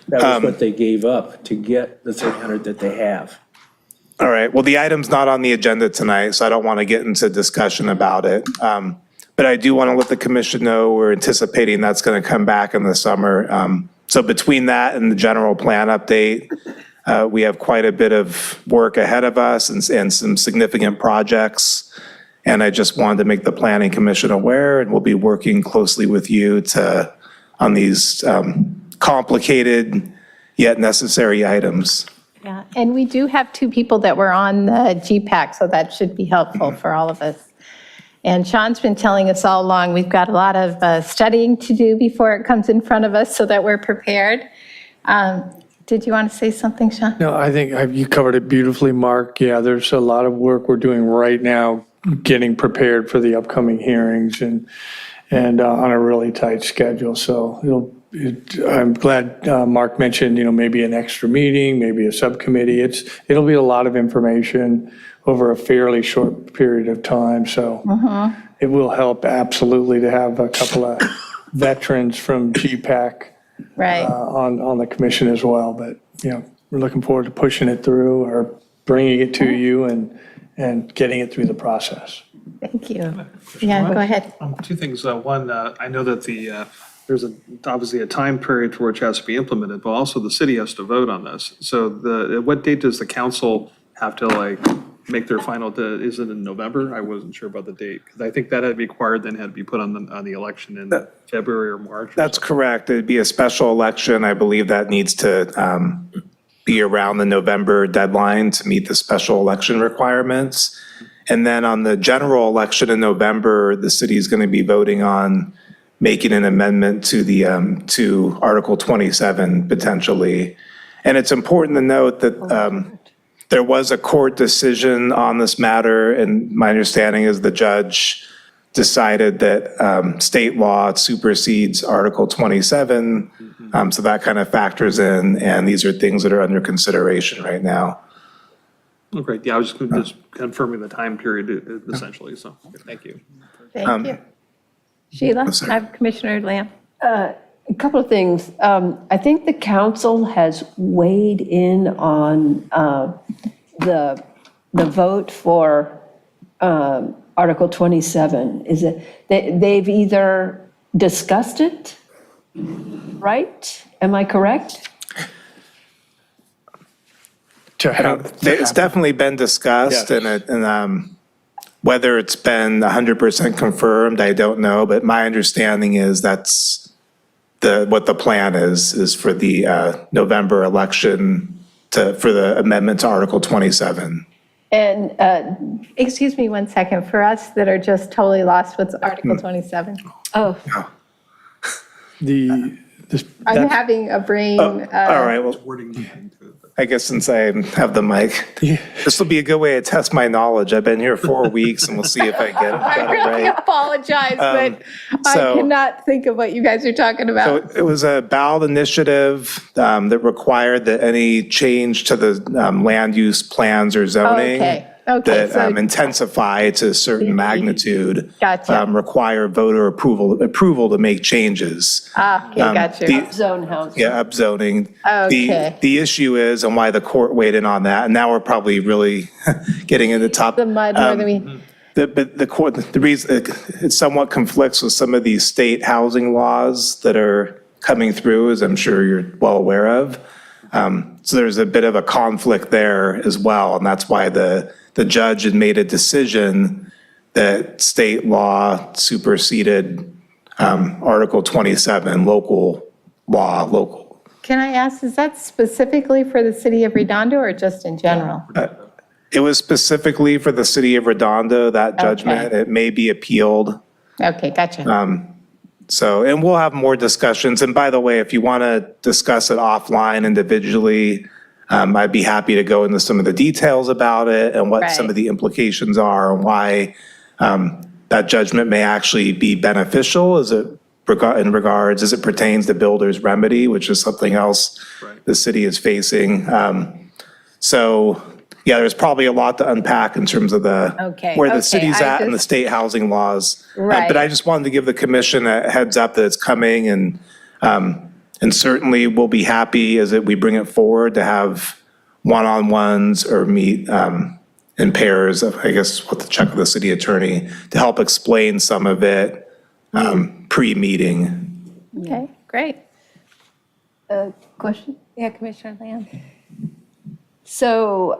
That was what they gave up to get the 300 that they have. All right, well, the item's not on the agenda tonight, so I don't want to get into discussion about it. But I do want to let the commission know we're anticipating that's going to come back in the summer. So between that and the general plan update, we have quite a bit of work ahead of us and some significant projects. And I just wanted to make the Planning Commission aware, and we'll be working closely with you on these complicated yet necessary items. Yeah, and we do have 2 people that were on the GPAC, so that should be helpful for all of us. And Sean's been telling us all along, we've got a lot of studying to do before it comes in front of us so that we're prepared. Did you want to say something, Sean? No, I think you covered it beautifully, Mark. Yeah, there's a lot of work we're doing right now, getting prepared for the upcoming hearings and on a really tight schedule. So I'm glad Mark mentioned, maybe an extra meeting, maybe a subcommittee. It'll be a lot of information over a fairly short period of time. So it will help absolutely to have a couple of veterans from GPAC on the commission as well. But, we're looking forward to pushing it through or bringing it to you and getting it through the process. Thank you. Yeah, go ahead. 2 things. One, I know that there's obviously a time period for which it has to be implemented, but also the city has to vote on this. So what date does the council have to make their final, is it in November? I wasn't sure about the date, because I think that had to be required, then had to be put on the election in February or March. That's correct. It'd be a special election. I believe that needs to be around the November deadline to meet the special election requirements. And then on the general election in November, the city is going to be voting on making an amendment to the to Article 27 potentially. And it's important to note that there was a court decision on this matter, and my understanding is the judge decided that state law supersedes Article 27. So that kind of factors in, and these are things that are under consideration right now. Oh, great. Yeah, I was just confirming the time period essentially, so thank you. Thank you. Sheila, I have Commissioner Lamb. A couple of things. I think the council has weighed in on the vote for Article 27. Is it they've either discussed it, right? Am I correct? It's definitely been discussed, and whether it's been 100% confirmed, I don't know. But my understanding is that's what the plan is for the November election for the amendment to Article 27. And, excuse me 1 second, for us that are just totally lost, what's Article 27? Oh, I'm having a brain. All right, well, I guess since I have the mic, this will be a good way to test my knowledge. I've been here 4 weeks and we'll see if I get I it really right. apologize, but I so- cannot think of what you guys are talking So about. it was a ballot initiative that required that any change to the land use plans or zoning Okay, that so- intensify to a certain magnitude Gotcha. require voter approval to make changes. Okay, gotcha. zone housing. Yeah, upzoning. Okay. The issue is, and why the court weighed in on that, and now we're probably really getting into top. The mud more than we, But the court, the reason, it somewhat conflicts with some of these state housing laws that are coming through, as I'm sure you're well aware of. So there's a bit of a conflict there as well, and that's why the judge had made a decision that state law superseded Article 27, local law, local. can I ask, is that specifically for the city of Redondo or just in general? It was specifically for the city of Redondo, that judgment. It may be appealed. Okay, gotcha. So, and we'll have more discussions. And by the way, if you want to discuss it offline individually, I'd be happy to go into some of the details about it and what some of the implications are and why that judgment may actually be beneficial as it as it pertains to builder's remedy, which is something else the city is facing. So, yeah, there's probably a lot to unpack in terms of where the city's at and the state housing laws. But I just wanted to give the commission a heads up that it's coming, and certainly we'll be happy as we bring it forward to have one-on-ones or meet in pairs, I guess, with the check with the city attorney to help explain some of it pre-meeting. Okay, great. Question? Yeah, Commissioner Land. So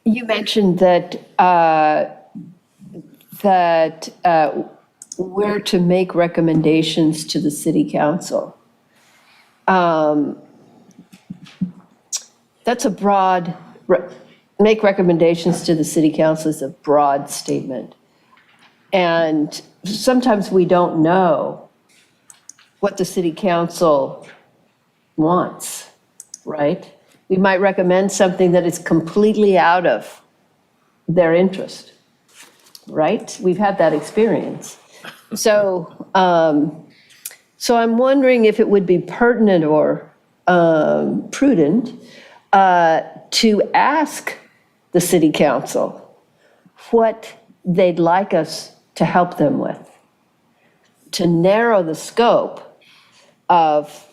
you mentioned that where to make recommendations to the city council. That's a broad, make recommendations to the city council is a broad statement. And sometimes we don't know what the city council wants, right? We might recommend something that is completely out of their interest, right? We've had that experience. So, so I'm wondering if it would be pertinent or prudent to ask the city council what they'd like us to help them with, to narrow the scope of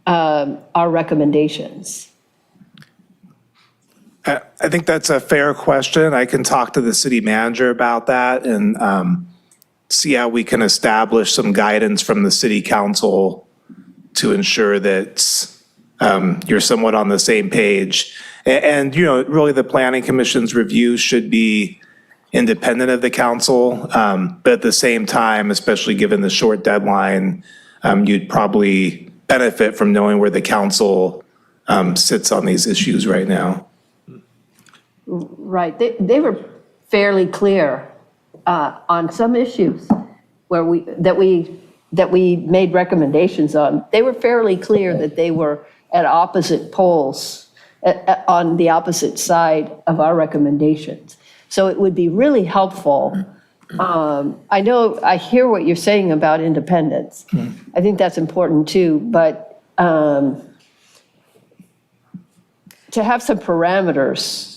our recommendations. I think that's a fair question. I can talk to the city manager about that and see how we can establish some guidance from the city council to ensure that you're somewhat on the same page. And, you know, really the planning commission's review should be independent of the council. But at the same time, especially given the short deadline, you'd probably benefit from knowing where the council sits on these issues right now. Right, they were fairly clear on some issues where that we made recommendations on. They were fairly clear that they were at opposite poles, on the opposite side of our recommendations. So it would be really helpful. I hear what you're saying about independence. I think that's important too, but to have some parameters,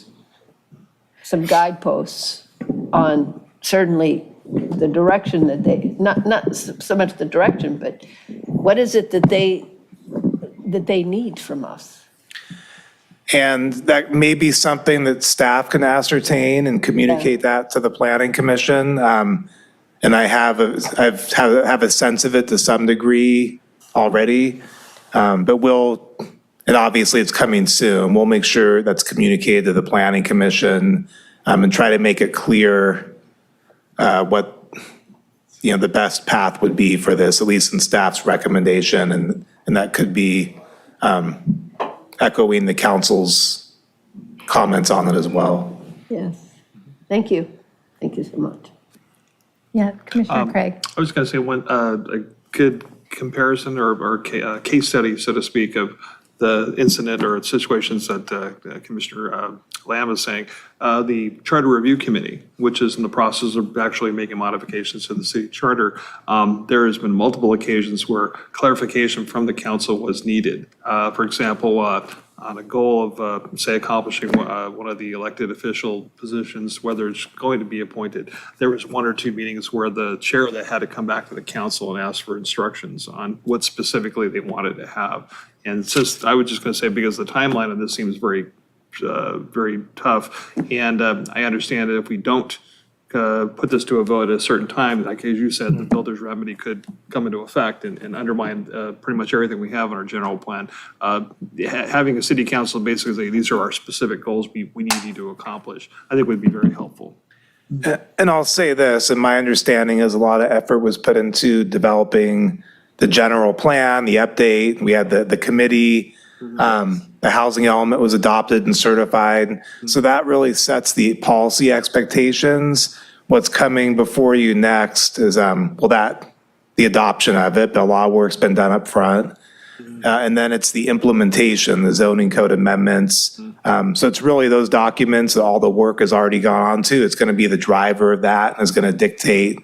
some guideposts on certainly the direction that they, not so much the direction, but what is it that they need from us? And that may be something that staff can ascertain and communicate that to the planning commission. And I have a sense of it to some degree already, but and obviously it's coming soon. We'll make sure that's communicated to the planning commission and try to make it clear what, the best path would be for this, at least in staff's recommendation. And that could be echoing the council's comments on it as well. Yes. Thank you. Thank you so much. Yeah, Commissioner Craig. I was going to say a good comparison or case study, so to speak, of the incident or situations that Commissioner Lamb is saying. The Charter Review Committee, which is in the process of actually making modifications to the city charter, there has been multiple occasions where clarification from the council was needed. For example, on a goal of, say, accomplishing one of the elected official positions, whether it's going to be appointed, there was 1 or 2 meetings where the chair that had to come back to the council and ask for instructions on what specifically they wanted to have. And it's just, I was just going to say, because the timeline of this seems very tough, and I understand that if we don't put this to a vote at a certain time, like as you said, the builder's remedy could come into effect and undermine pretty much everything we have in our general plan. Having a city council basically say, these are our specific goals we need you to accomplish, I think would be very helpful. And I'll say this, and my understanding is a lot of effort was put into developing the general plan, the update. We had the committee, the housing element was adopted and certified. So that really sets the policy expectations. What's coming before you next is, the adoption of it, but a lot of work's been done up front. And then it's the implementation, the zoning code amendments. So it's really those documents that all the work has already gone on to. It's going to be the driver of that, and it's going to dictate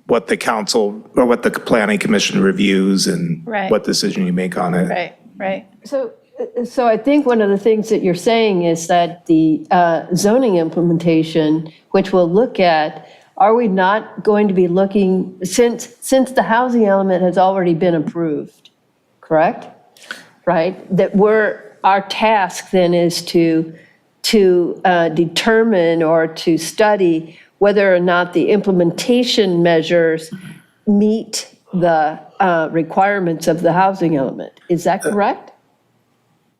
what the council or what the planning commission reviews and Right. what decision you make on it. Right. So I think one of the things that you're saying is that the zoning implementation, which we'll look at, are we not going to be looking, since the housing element has already been approved, correct? Right? That our task then is to determine or to study whether or not the implementation measures meet the requirements of the housing element. Is that correct?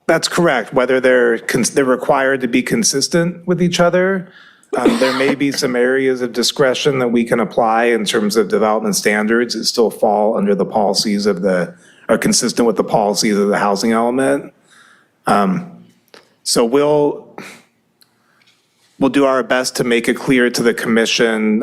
That's correct. Whether they're required to be consistent with each other. There may be some areas of discretion that we can apply in terms of development standards that still fall under the policies are consistent with the policies of the housing element. So we'll do our best to make it clear to the commission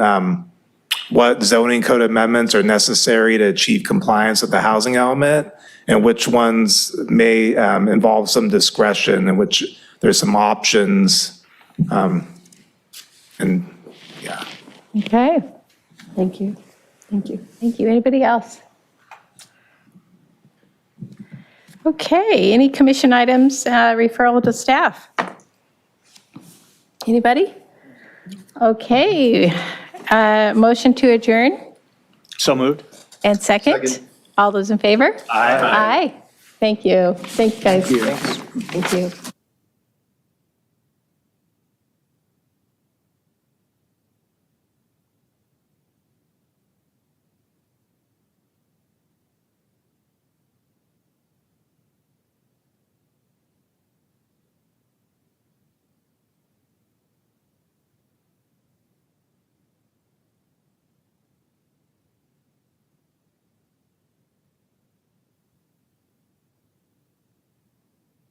what zoning code amendments are necessary to achieve compliance with the housing element and which ones may involve some discretion and which there's some options. And yeah. Okay. Thank you. Thank you. Anybody else? Okay, any commission items, referral to staff? Anybody? Okay, motion to adjourn So moved. and second? All those in favor? Aye. Thank you. Thank you, guys. Thank you.